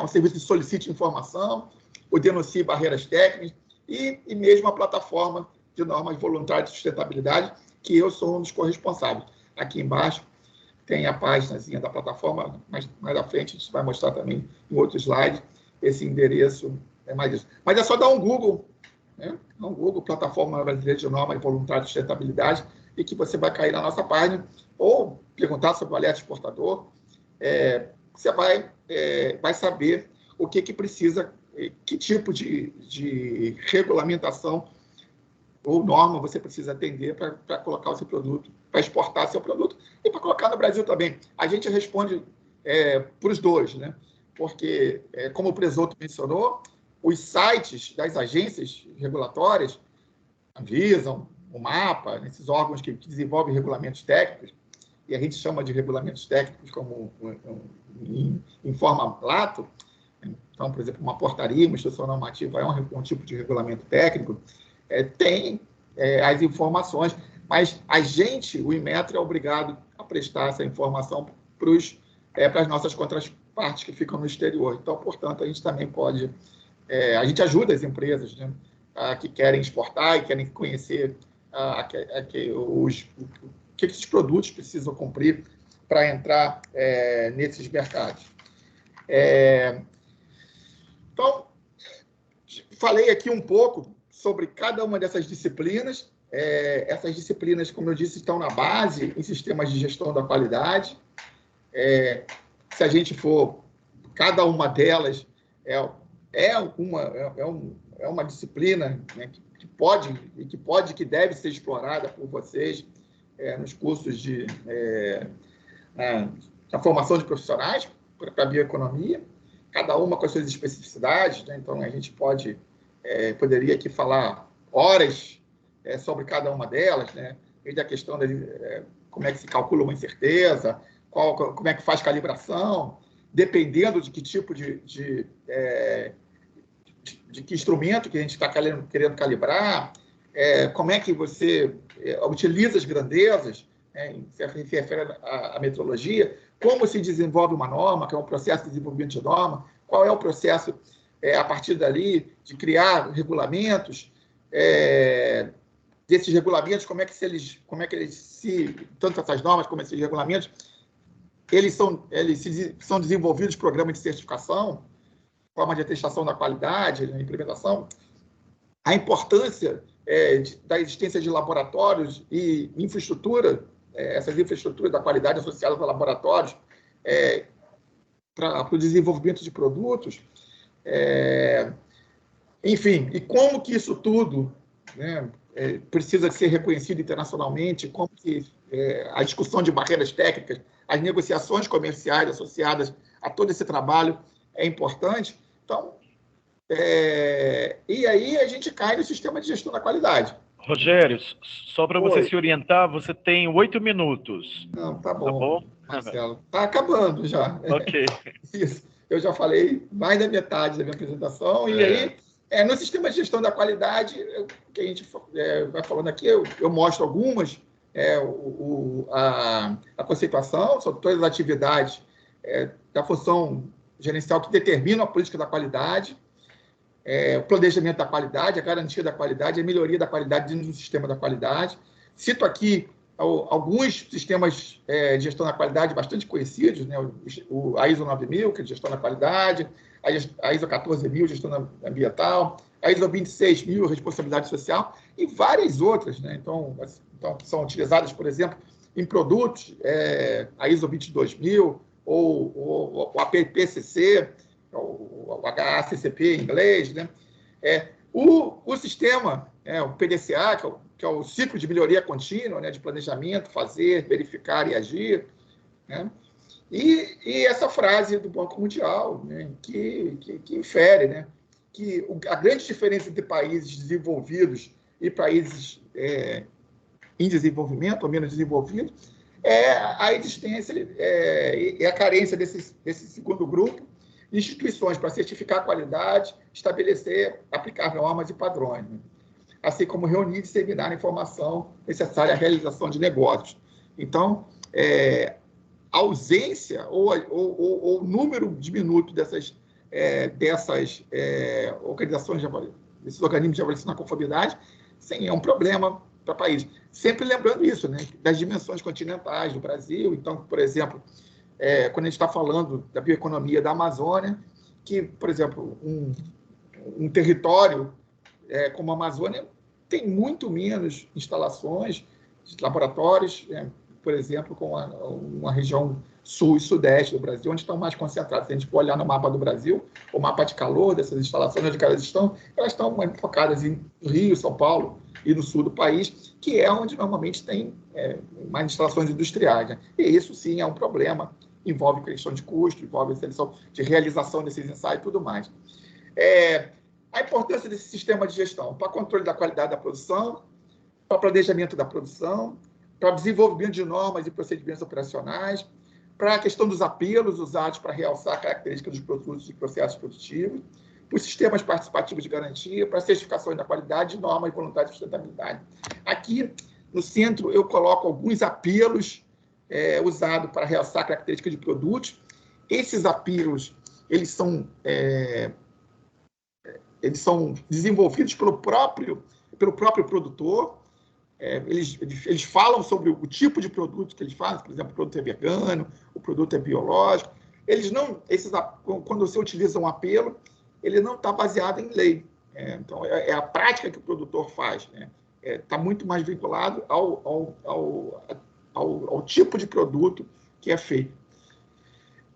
um serviço de solicite informação, o denuncie barreiras técnicas e mesmo a plataforma de normas voluntárias de sustentabilidade, que eu sou um dos corresponsáveis. Aqui embaixo tem a páginazinha da plataforma, mas mais à frente a gente vai mostrar também em outro slide esse endereço, mais isso. Mas é só dar um Google, né? Um Google, Plataforma Brasileira de Normas Voluntárias de Sustentabilidade, e que você vai cair na nossa página, ou perguntar sobre o alerta exportador, você vai saber o que precisa, que tipo de regulamentação ou norma você precisa atender para colocar o seu produto, para exportar seu produto e para colocar no Brasil também. A gente responde para os dois, né? Porque, como o Presoto mencionou, os sites das agências regulatórias, Anvisa, o MAPA, esses órgãos que desenvolvem regulamentos técnicos, e a gente chama de regulamentos técnicos como em forma lato. Então, por exemplo, uma portaria, uma instrução normativa é um tipo de regulamento técnico, tem as informações, mas a gente, o Inmetro, é obrigado a prestar essa informação para as nossas contrapartes que ficam no exterior. Então, portanto, a gente também pode... a gente ajuda as empresas, né, que querem exportar e querem conhecer o que esses produtos precisam cumprir para entrar nesses mercados. Então, falei aqui um pouco sobre cada uma dessas disciplinas. Essas disciplinas, como eu disse, estão na base em sistemas de gestão da qualidade. Se a gente for, cada uma delas é uma disciplina, né, que deve ser explorada por vocês nos cursos da formação de profissionais para a bioeconomia, cada uma com as suas especificidades, né? Então, a gente poderia aqui falar horas sobre cada uma delas, né? Desde a questão de como é que se calcula uma incerteza, como é que faz calibração, dependendo de que tipo de que instrumento que a gente está querendo calibrar, como é que você utiliza as grandezas, se refere à metrologia, como se desenvolve uma norma, que é um processo de desenvolvimento de norma, qual é o processo, a partir dali, de criar regulamentos, desses regulamentos, como é que eles tanto essas normas como esses regulamentos, eles são desenvolvidos programas de certificação, forma de atestação da qualidade, né, implementação, a importância da existência de laboratórios e infraestrutura, essas infraestruturas da qualidade associadas a laboratórios para o desenvolvimento de produtos, enfim, e como que isso tudo, né, precisa ser reconhecido internacionalmente, como que a discussão de barreiras técnicas, as negociações comerciais associadas a todo esse trabalho é importante. Então, e aí a gente cai no sistema de gestão da qualidade. Rogério, só para você se orientar, você tem 8 minutos. Não, tá bom, Marcelo. Está acabando já. Ok. Isso. Eu já falei mais da metade da minha apresentação. E aí, no sistema de gestão da qualidade, que a gente vai falando aqui, eu mostro algumas, a conceituação, sobre todas as atividades da função gerencial que determinam a política da qualidade, o planejamento da qualidade, a garantia da qualidade, a melhoria da qualidade dentro do sistema da qualidade. Cito aqui alguns sistemas de gestão da qualidade bastante conhecidos, né? A ISO 9000, que é de gestão da qualidade, a ISO 14000, gestão ambiental, a ISO 26000, responsabilidade social, e várias outras, né? Então são utilizadas, por exemplo, em produtos, a ISO 22000, ou a PPCC, o HACCP em inglês, né? O sistema, o PDCA, que é o ciclo de melhoria contínua, né, de planejamento, fazer, verificar e agir, né? E essa frase do Banco Mundial, né, que infere, né, que a grande diferença entre países desenvolvidos e países em desenvolvimento ou menos desenvolvidos é a existência e a carência desse segundo grupo de instituições para certificar a qualidade, estabelecer, aplicar normas e padrões, né? Assim como reunir e disseminar a informação necessária à realização de negócios. Então, a ausência ou o número diminuto dessas organizações, desses organismos de avaliação da conformidade, sim, é um problema para o país. Sempre lembrando isso, né, das dimensões continentais do Brasil. Então, por exemplo, quando a gente está falando da bioeconomia da Amazônia, que, por exemplo, um território como a Amazônia tem muito menos instalações, laboratórios, por exemplo, com uma região sul e sudeste do Brasil, onde estão mais concentradas. Se a gente for olhar no mapa do Brasil, o mapa de calor dessas instalações, onde elas estão focadas em Rio, São Paulo e no sul do país, que é onde normalmente tem mais instalações industriais, né? E isso, sim, é um problema. Envolve questão de custo, envolve seleção de realização desses ensaios e tudo mais. A importância desse sistema de gestão para controle da qualidade da produção, para planejamento da produção, para desenvolvimento de normas e procedimentos operacionais, para a questão dos apelos usados para realçar a característica dos produtos e processos produtivos, para os sistemas participativos de garantia, para certificações da qualidade, normas e voluntários de sustentabilidade. Aqui, no centro, eu coloco alguns apelos usados para realçar a característica de produtos. Esses apelos, eles são desenvolvidos pelo próprio produtor. Eles falam sobre o tipo de produto que eles fazem, por exemplo, o produto é vegano, o produto é biológico. Quando você utiliza um apelo, ele não está baseado em lei. Então, é a prática que o produtor faz. Está muito mais vinculado ao tipo de produto que é feito.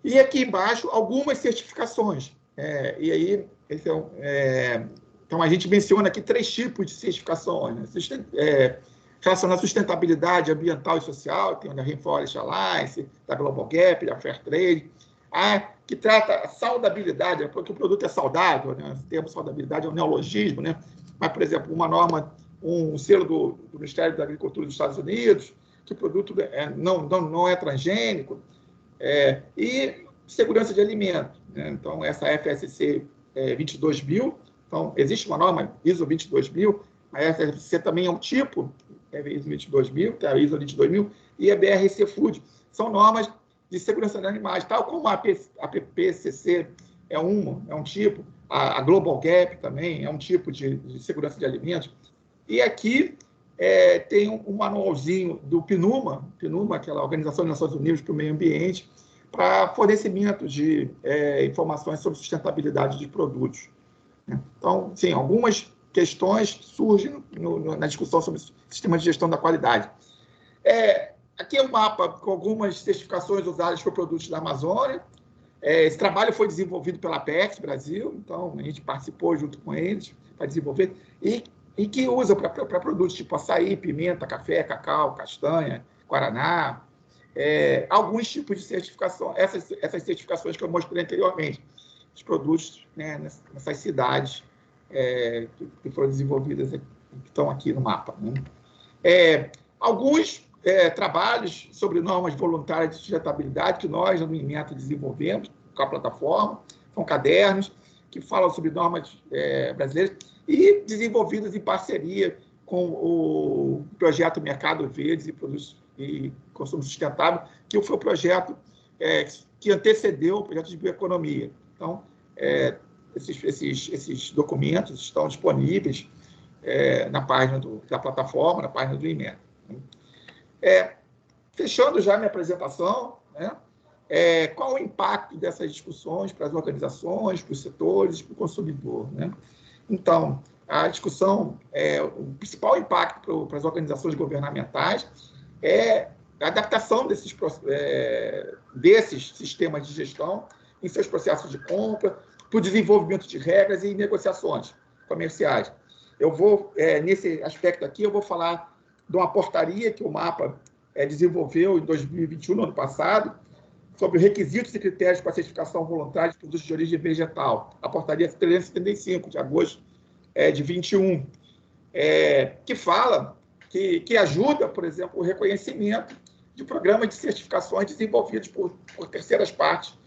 E aqui embaixo, algumas certificações. E aí, então, a gente menciona aqui 3 tipos de certificações, né? Relacionada à sustentabilidade ambiental e social, tem a Rainforest Alliance, da Global Gap, da Fairtrade, que trata a saudabilidade, porque o produto é saudável, né? O termo saudabilidade é um neologismo, né? Mas, por exemplo, uma norma, um selo do Ministério da Agricultura dos Estados Unidos, que o produto não é transgênico, e segurança de alimento, né? Então, essa FSC 22000, então, existe uma norma ISO 22000, a FSC também é um tipo, ISO 22000, que é a ISO 22000, e a BRC Food. São normas de segurança de animais, tal como a PPCC é um tipo, a Global Gap também é um tipo de segurança de alimentos. E aqui tem um manualzinho do PNUMA, aquela Organização das Nações Unidas para o Meio Ambiente, para fornecimento de informações sobre sustentabilidade de produtos. Então, sim, algumas questões surgem na discussão sobre o sistema de gestão da qualidade. Aqui é um mapa com algumas certificações usadas por produtos da Amazônia. Esse trabalho foi desenvolvido pela Apex Brasil, então a gente participou junto com eles para desenvolver, e que usa para produtos tipo açaí, pimenta, café, cacau, castanha, guaraná, alguns tipos de certificação, essas certificações que eu mostrei anteriormente, os produtos, né, nessas cidades que foram desenvolvidas, que estão aqui no mapa, né? Alguns trabalhos sobre normas voluntárias de sustentabilidade que nós, no INMETA, desenvolvemos com a plataforma, são cadernos que falam sobre normas brasileiras e desenvolvidas em parceria com o projeto Mercado Verde e Produtos e Consumo Sustentável, que foi o projeto que antecedeu o projeto de bioeconomia. Então, esses documentos estão disponíveis na página da plataforma, na página do INMETA. Fechando já minha apresentação, né? Qual o impacto dessas discussões para as organizações, para os setores, para o consumidor, né? Então, a discussão, o principal impacto para as organizações governamentais é a adaptação desses sistemas de gestão em seus processos de compra, para o desenvolvimento de regras e negociações comerciais. Eu vou, nesse aspecto aqui, eu vou falar de uma portaria que o MAPA desenvolveu em 2021, no ano passado, sobre requisitos e critérios para certificação voluntária de produtos de origem vegetal. A portaria 375, de agosto de 21, que fala, que ajuda, por exemplo, o reconhecimento de programas de certificações desenvolvidos por terceiras partes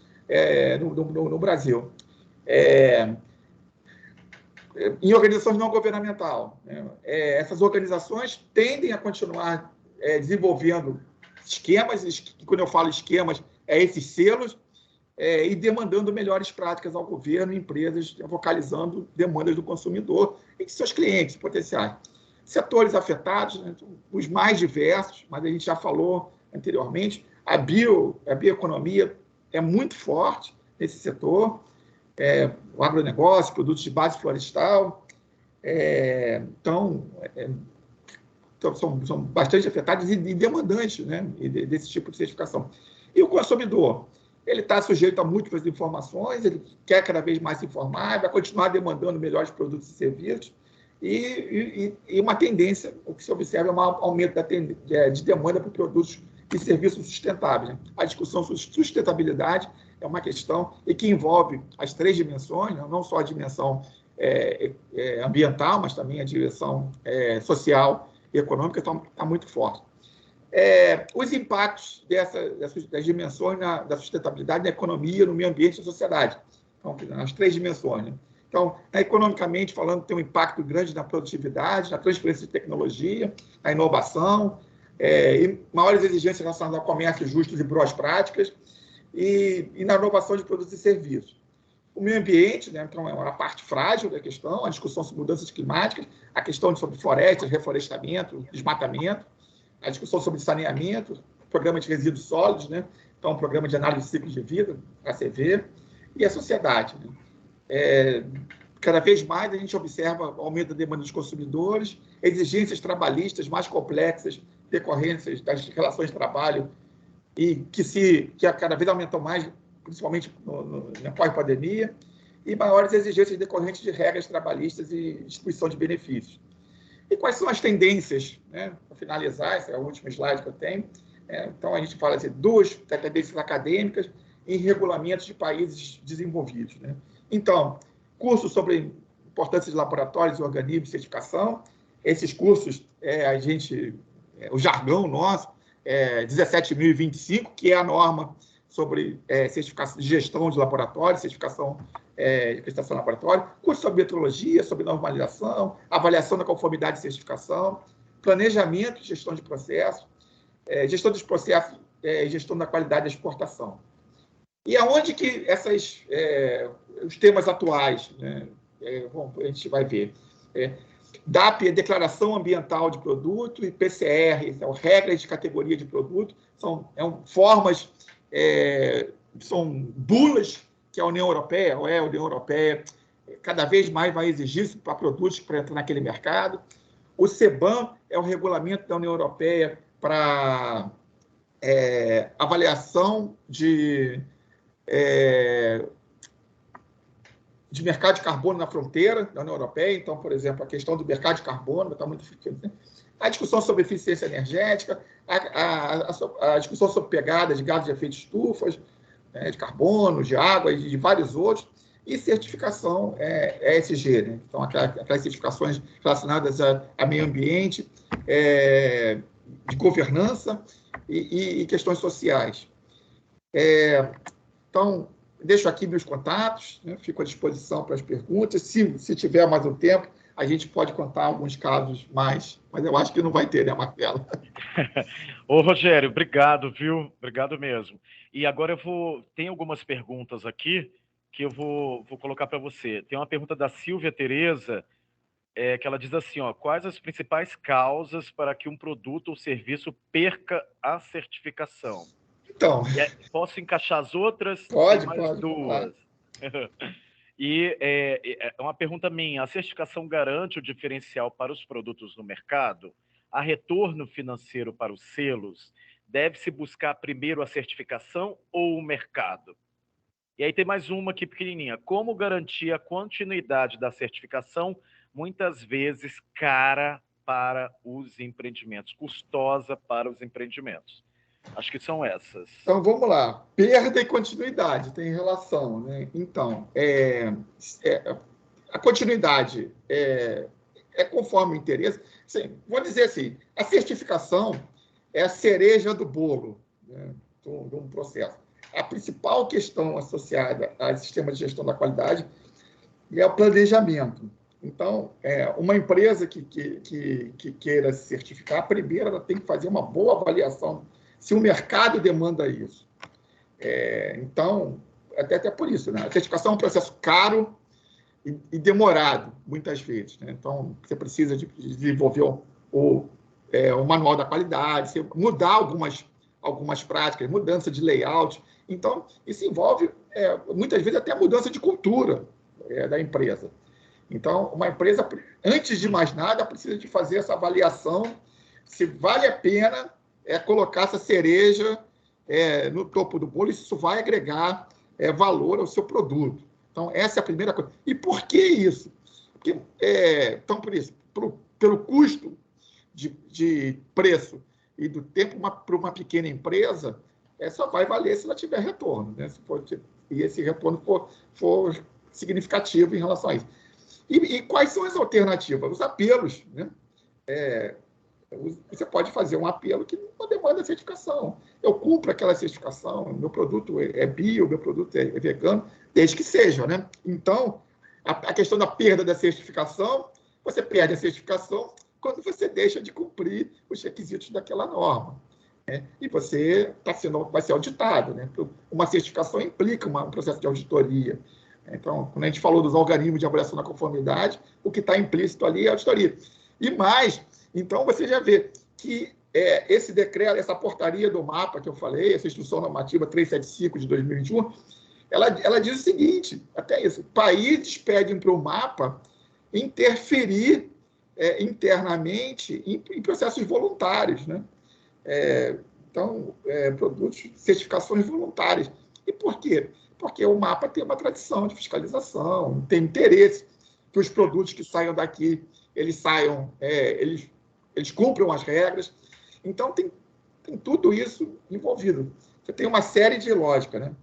no Brasil. Em organizações não governamentais, né? Essas organizações tendem a continuar desenvolvendo esquemas, e quando eu falo esquemas, esses selos, e demandando melhores práticas ao governo e empresas, focalizando demandas do consumidor e de seus clientes potenciais. Setores afetados, né? Os mais diversos, mas a gente já falou anteriormente, a bioeconomia é muito forte nesse setor, o agronegócio, produtos de base florestal, então, são bastante afetadas e demandantes, né, desse tipo de certificação. E o consumidor, ele está sujeito a múltiplas informações, ele quer cada vez mais se informar, vai continuar demandando melhores produtos e serviços, e uma tendência, o que se observa é um aumento de demanda por produtos e serviços sustentáveis. Né? A discussão sobre sustentabilidade é uma questão e que envolve as 3 dimensões, não só a dimensão ambiental, mas também a dimensão social e econômica está muito forte. Os impactos das dimensões da sustentabilidade na economia, no meio ambiente e na sociedade. Então, as 3 dimensões. Né? Então, economicamente falando, tem um impacto grande na produtividade, na transferência de tecnologia, na inovação, e maiores exigências relacionadas ao comércio justo e boas práticas, e na inovação de produtos e serviços. O meio ambiente, né, então, é uma parte frágil da questão, a discussão sobre mudanças climáticas, a questão sobre florestas, reflorestamento, desmatamento, a discussão sobre saneamento, programa de resíduos sólidos, né, então, programa de análise de ciclos de vida, ACV, e a sociedade. Né. Cada vez mais a gente observa o aumento da demanda dos consumidores, exigências trabalhistas mais complexas, decorrências das relações de trabalho, e que cada vez aumentam mais, principalmente na pós-pandemia, e maiores exigências decorrentes de regras trabalhistas e distribuição de benefícios. E quais são as tendências? Né? Para finalizar, esse é o último slide que eu tenho. Então, a gente fala assim, 2 tendências acadêmicas em regulamentos de países desenvolvidos. Né? Então, cursos sobre importância de laboratórios e organismos de certificação. Esses cursos, o jargão nosso, 17.025, que é a norma sobre certificação de gestão de laboratório, certificação de prestação de laboratório, curso sobre metrologia, sobre normalização, avaliação da conformidade de certificação, planejamento e gestão de processos, gestão dos processos e gestão da qualidade da exportação. E aonde que os temas atuais, né, a gente vai ver. DAP é Declaração Ambiental de Produto, e PCR, são regras de categoria de produto, são formas, são bulas que a União Europeia, cada vez mais vai exigir isso para produtos para entrar naquele mercado. O CBAM é o regulamento da União Europeia para avaliação de mercado de carbono na fronteira da União Europeia. Então, por exemplo, a questão do mercado de carbono está muito difícil. Né? A discussão sobre eficiência energética, a discussão sobre pegada de gases de efeito estufa, de carbono, de água e de vários outros, e certificação ESG. Né? Então, aquelas certificações relacionadas a meio ambiente, de governança e questões sociais. Então, deixo aqui meus contatos, né? Fico à disposição para as perguntas. Se tiver mais um tempo, a gente pode contar alguns casos mais, mas eu acho que não vai ter, né, Marcelo? Ô, Rogério, obrigado, viu? Obrigado mesmo. E agora tem algumas perguntas aqui que eu vou colocar para você. Tem uma pergunta da Silvia Tereza, que ela diz assim, quais as principais causas para que um produto ou serviço perca a certificação? Então, posso encaixar as outras? Pode, Tem mais 2. E é uma pergunta minha. A certificação garante o diferencial para os produtos no mercado? Há retorno financeiro para os selos? Deve-se buscar primeiro a certificação ou o mercado? E aí tem mais uma aqui pequenininha. Como garantir a continuidade da certificação, muitas vezes cara para os empreendimentos, custosa para os empreendimentos? Acho que são essas. Então, vamos lá. Perda e continuidade tem relação, né? Então, a continuidade é conforme o interesse. Sim, vou dizer assim, a certificação é a cereja do bolo, né, de um processo. A principal questão associada ao sistema de gestão da qualidade é o planejamento. Então, uma empresa que queira se certificar, primeiro ela tem que fazer uma boa avaliação se o mercado demanda isso. Então, até por isso, né? A certificação é um processo caro e demorado, muitas vezes. Né? Então, você precisa de desenvolver o manual da qualidade, mudar algumas práticas, mudança de layout. Então, isso envolve, muitas vezes, até a mudança de cultura da empresa. Então, uma empresa, antes de mais nada, precisa de fazer essa avaliação se vale a pena colocar essa cereja no topo do bolo, isso vai agregar valor ao seu produto. Então, essa é a primeira coisa. E por que isso? Porque, então, por isso, pelo custo de preço e do tempo para uma pequena empresa, só vai valer se ela tiver retorno, né? E esse retorno for significativo em relação a isso. E quais são as alternativas? Os apelos, né? Você pode fazer um apelo que não demanda certificação. Eu cumpro aquela certificação, meu produto é bio, meu produto é vegano, desde que seja, né? Então, a questão da perda da certificação, você perde a certificação quando você deixa de cumprir os requisitos daquela norma. Né? E você vai ser auditado. Né? Uma certificação implica um processo de auditoria. Então, quando a gente falou dos organismos de avaliação da conformidade, o que está implícito ali é a auditoria. E mais, então você já vê que esse decreto, essa portaria do mapa que eu falei, essa instrução normativa 375 de 2021, ela diz o seguinte, até isso, países pedem para o mapa interferir internamente em processos voluntários, né? Então, produtos, certificações voluntárias. E por quê? Porque o mapa tem uma tradição de fiscalização, tem interesse que os produtos que saiam daqui, eles cumpram as regras. Então, tem tudo isso envolvido. Você tem uma série de lógica, né?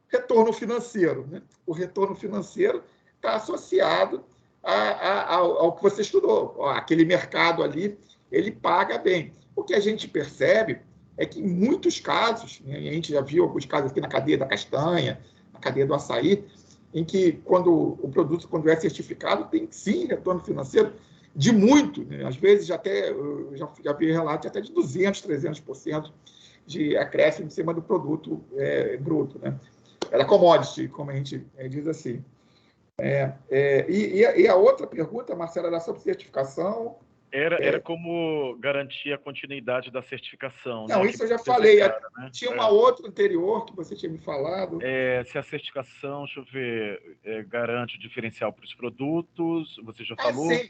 Retorno financeiro. Né? O retorno financeiro está associado ao que você estudou. Aquele mercado ali, ele paga bem. O que a gente percebe é que, em muitos casos, né, e a gente já viu alguns casos aqui na cadeia da castanha, na cadeia do açaí, em que, quando o produto é certificado, tem, sim, retorno financeiro de muito. Né? Às vezes, já vi relatos até de 200%, 300% de acréscimo em cima do produto bruto. Né? Era commodity, como a gente diz assim. E a outra pergunta, Marcela, era sobre certificação. Era como garantir a continuidade da certificação. Não, né? Isso eu já falei. Né? Tinha uma outra anterior que você tinha me falado. Se a certificação, deixa eu ver, garante o diferencial para os produtos, você já falou? Sim.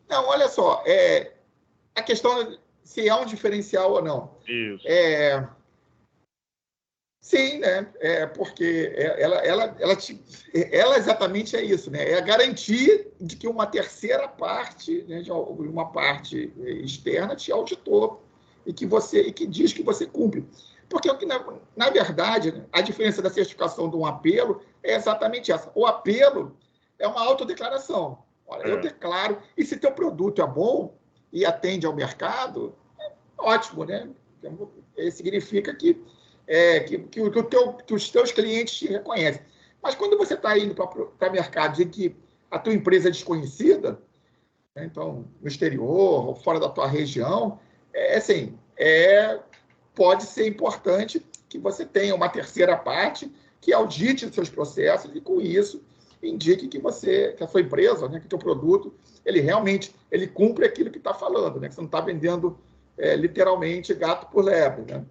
Não, olha só, a questão se há um diferencial ou não. Isso. Sim, né? Porque ela exatamente é isso, né? É a garantia de que uma terceira parte, né, uma parte externa, te auditou e que diz que você cumpre. Porque, na verdade, a diferença da certificação de um apelo é exatamente essa. O apelo é uma autodeclaração. Olha, eu declaro, e se teu produto é bom e atende ao mercado, ótimo, né? Significa que os teus clientes te reconhecem. Mas quando você está indo para mercados em que a tua empresa é desconhecida, né, então, no exterior ou fora da tua região, pode ser importante que você tenha uma terceira parte que audite os seus processos e, com isso, indique que a sua empresa, né, que o teu produto, ele realmente cumpre aquilo que está falando, né, que você não está vendendo literalmente gato por lebre, né?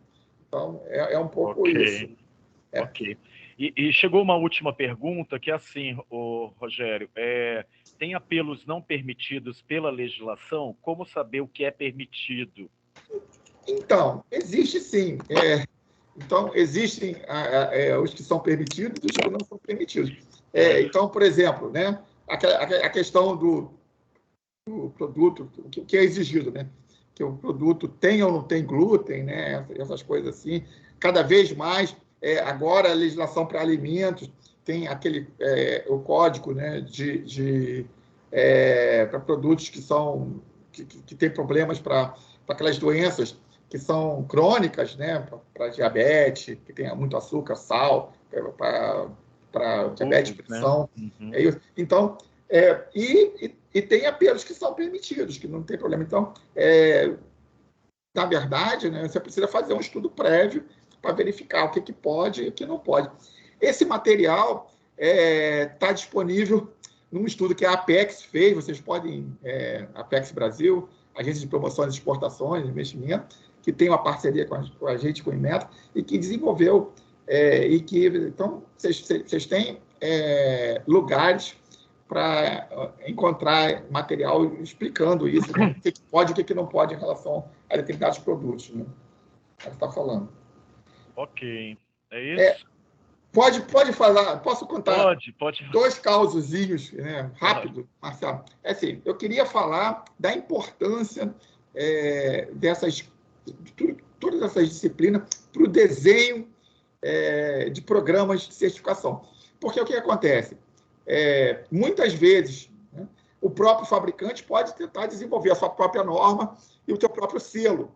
Então, é um pouco isso. Ok. E chegou uma última pergunta, que é assim, Rogério, tem apelos não permitidos pela legislação? Como saber o que é permitido? Então, existe sim. Então, existem os que são permitidos e os que não são permitidos. Então, por exemplo, né, a questão do produto, o que é exigido, né? Que o produto tem ou não tem glúten, né? Essas coisas assim. Cada vez mais, agora a legislação para alimentos tem o código, né, para produtos que têm problemas para aquelas doenças que são crônicas, né, para diabetes, que tem muito açúcar, sal, para diabetes, pressão. Né? Uhum. Então, e tem apelos que são permitidos, que não tem problema. Então, na verdade, né, você precisa fazer um estudo prévio para verificar o que pode e o que não pode. Esse material está disponível num estudo que a Apex fez, vocês podem, Apex Brasil, Agência de Promoções e Exportações, Investimento, que tem uma parceria com a gente, com o Inmetro, e que desenvolveu, então, vocês têm lugares para encontrar material explicando isso, né? O que pode e o que não pode em relação a determinados produtos, né? É o que está falando. Ok. É isso? Pode falar, posso contar Pode. 2 causozinhos, né, Claro. rápido, Marcelo. É assim, eu queria falar da importância todas essas disciplinas para o desenho de programas de certificação. Porque o que acontece? Muitas vezes, né, o próprio fabricante pode tentar desenvolver a sua própria norma e o seu próprio selo.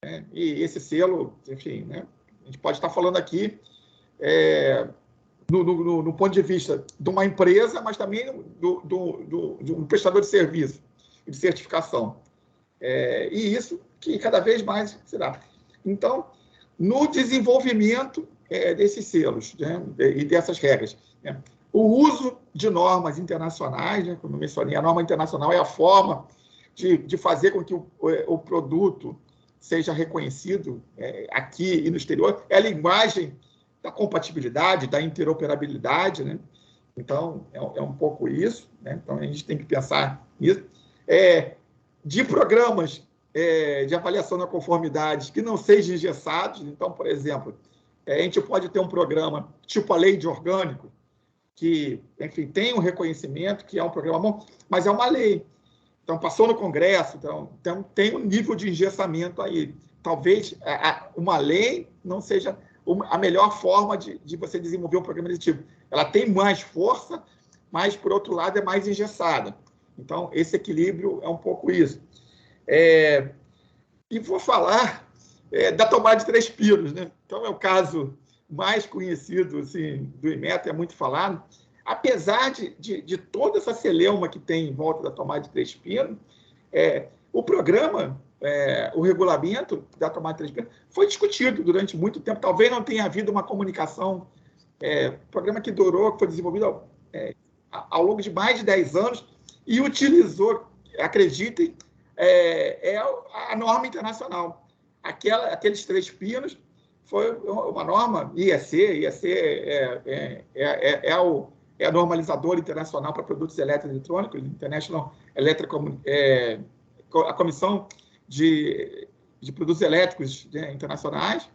Né? E esse selo, enfim, né, a gente pode estar falando aqui no ponto de vista de uma empresa, mas também de um prestador de serviço de certificação. E isso que cada vez mais se dá. Então, no desenvolvimento desses selos, né, e dessas regras, né, o uso de normas internacionais, né, como eu mencionei, a norma internacional é a forma de fazer com que o produto seja reconhecido aqui e no exterior, é a linguagem da compatibilidade, da interoperabilidade, né? Então, é um pouco isso, né? Então, a gente tem que pensar nisso. De programas de avaliação da conformidade que não sejam engessados. Então, por exemplo, a gente pode ter um programa tipo a Lei de Orgânico, que, enfim, tem um reconhecimento, que é um programa bom, mas é uma lei. Então, passou no Congresso, então tem um nível de engessamento aí. Talvez uma lei não seja a melhor forma de você desenvolver um programa desse tipo. Ela tem mais força, mas, por outro lado, é mais engessada. Então, esse equilíbrio é um pouco isso. E vou falar da tomada de 3 pinos, né? Então, é o caso mais conhecido assim, do Inmetro, é muito falado. Apesar de toda essa celeuma que tem em volta da tomada de 3 pinos, o programa, o regulamento da tomada de 3 pinos, foi discutido durante muito tempo. Talvez não tenha havido uma comunicação. Programa que durou, que foi desenvolvido ao longo de mais de 10 anos e utilizou, acreditem, a norma internacional. Aqueles 3 pinos foi uma norma IEC é a normalizadora internacional para produtos elétricos e eletrônicos, International a Comissão de Produtos Elétricos, né, internacionais.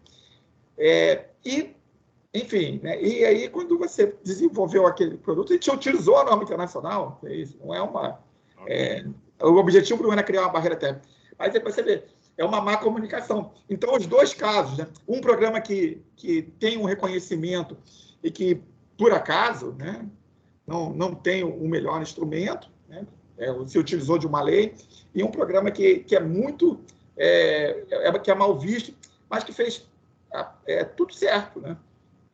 Enfim, né? E aí, quando você desenvolveu aquele produto, a gente utilizou a norma internacional. Isso não é uma. O objetivo não era criar uma barreira técnica. Mas aí você vê, é uma má comunicação. Então, os 2 casos, né? Um programa que tem um reconhecimento e que, por acaso, né, não tem o melhor instrumento, né, se utilizou de uma lei, e um programa que é muito. Que é mal visto, mas que fez tudo certo, né?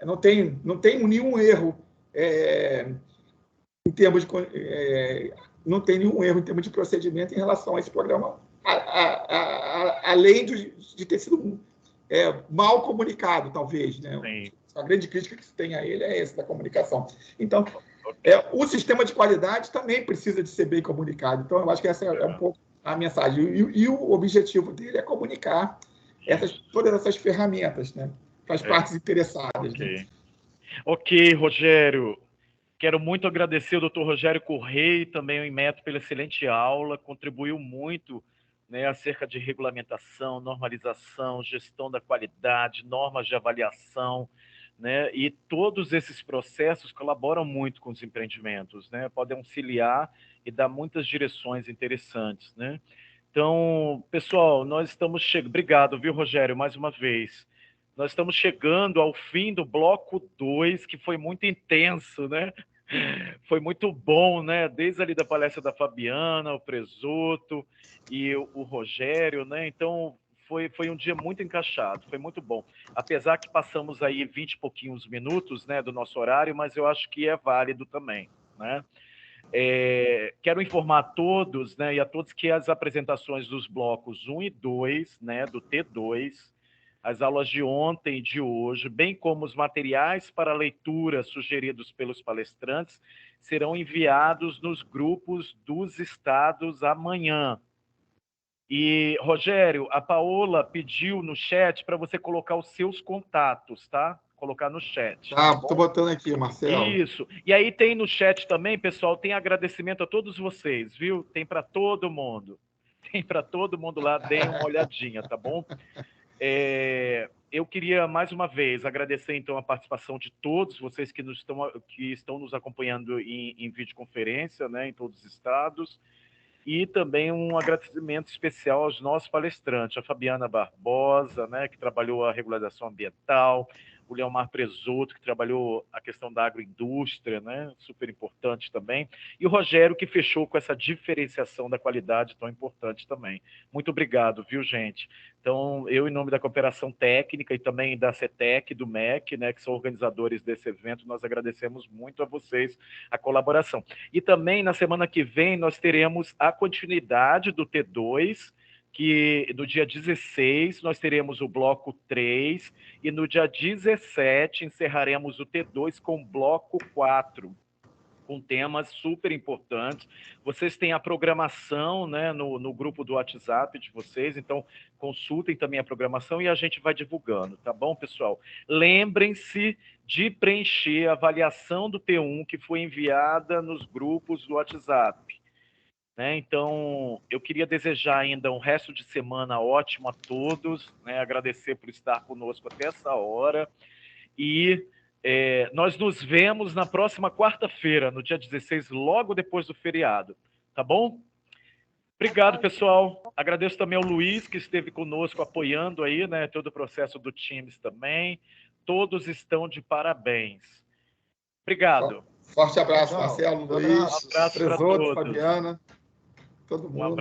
Não tem nenhum erro em termos de não tem nenhum erro em termos de procedimento em relação a esse programa, além de ter sido mal comunicado, talvez, né? Sim. A grande crítica que se tem a ele é essa da comunicação. Então, o sistema de qualidade também precisa de ser bem comunicado. Então, eu acho que essa é um pouco a mensagem. E o objetivo dele é comunicar todas essas ferramentas, né, para as partes interessadas. Né? Ok, Rogério. Quero muito agradecer ao Dr. Rogério Correia e também ao Inmetro pela excelente aula, contribuiu muito, né, acerca de regulamentação, normalização, gestão da qualidade, normas de avaliação, né, e todos esses processos colaboram muito com os empreendimentos, né, podem auxiliar e dar muitas direções interessantes, né. Então, pessoal, nós estamos chegando. Obrigado, viu, Rogério, mais uma vez. Nós estamos chegando ao fim do bloco 2, que foi muito intenso, né? Foi muito bom, né? Desde ali da palestra da Fabiana, o Presoto e o Rogério, né? Então, foi um dia muito encaixado, foi muito bom. Apesar que passamos aí 20 e pouquinhos minutos, né, do nosso horário, mas eu acho que é válido também, né? Quero informar a todos, né, e a todos que as apresentações dos blocos 1 e 2, né, do T2, as aulas de ontem e de hoje, bem como os materiais para leitura sugeridos pelos palestrantes, serão enviados nos grupos dos estados amanhã. E, Rogério, a Paola pediu no chat para você colocar os seus contatos, tá? colocar no chat. Tá, estou botando aqui, Marcelo. Isso. E aí tem no chat também, pessoal, tem agradecimento a todos vocês, viu? Tem para todo mundo. Tem para todo mundo lá, deem uma olhadinha, tá bom? Eu queria, mais uma vez, agradecer, então, a participação de todos vocês que estão nos acompanhando em videoconferência, né, em todos os estados, e também um agradecimento especial aos nossos palestrantes, a Fabiana Barbosa, né, que trabalhou a regularização ambiental, o Leomar Presoto, que trabalhou a questão da agroindústria, né, super importante também, e o Rogério, que fechou com essa diferenciação da qualidade tão importante também. Muito obrigado, viu, gente? Então, eu, em nome da Cooperação Técnica e também da CETEC, do MEC, né, que são organizadores desse evento, nós agradecemos muito a vocês a colaboração. E também, na semana que vem, nós teremos a continuidade do T2, que no dia 16 nós teremos o bloco 3 e no dia 17 encerraremos o T2 com o bloco 4, com temas super importantes. Vocês têm a programação, né, no grupo do WhatsApp de vocês, então consultem também a programação e a gente vai divulgando, tá bom, pessoal? Lembrem-se de preencher a avaliação do T1 que foi enviada nos grupos do WhatsApp. Né? Então, eu queria desejar ainda um resto de semana ótimo a todos, né? Agradecer por estar conosco até essa hora, e nós nos vemos na próxima quarta-feira, no dia 16, logo depois do feriado, tá bom? Obrigado, pessoal. Agradeço também ao Luiz, que esteve conosco apoiando aí, né, todo o processo do Teams também. Todos estão de parabéns. Obrigado. Forte abraço, Marcelo, Luiz, Um abraço para todos. Fabiana, todo mundo. Um abraço.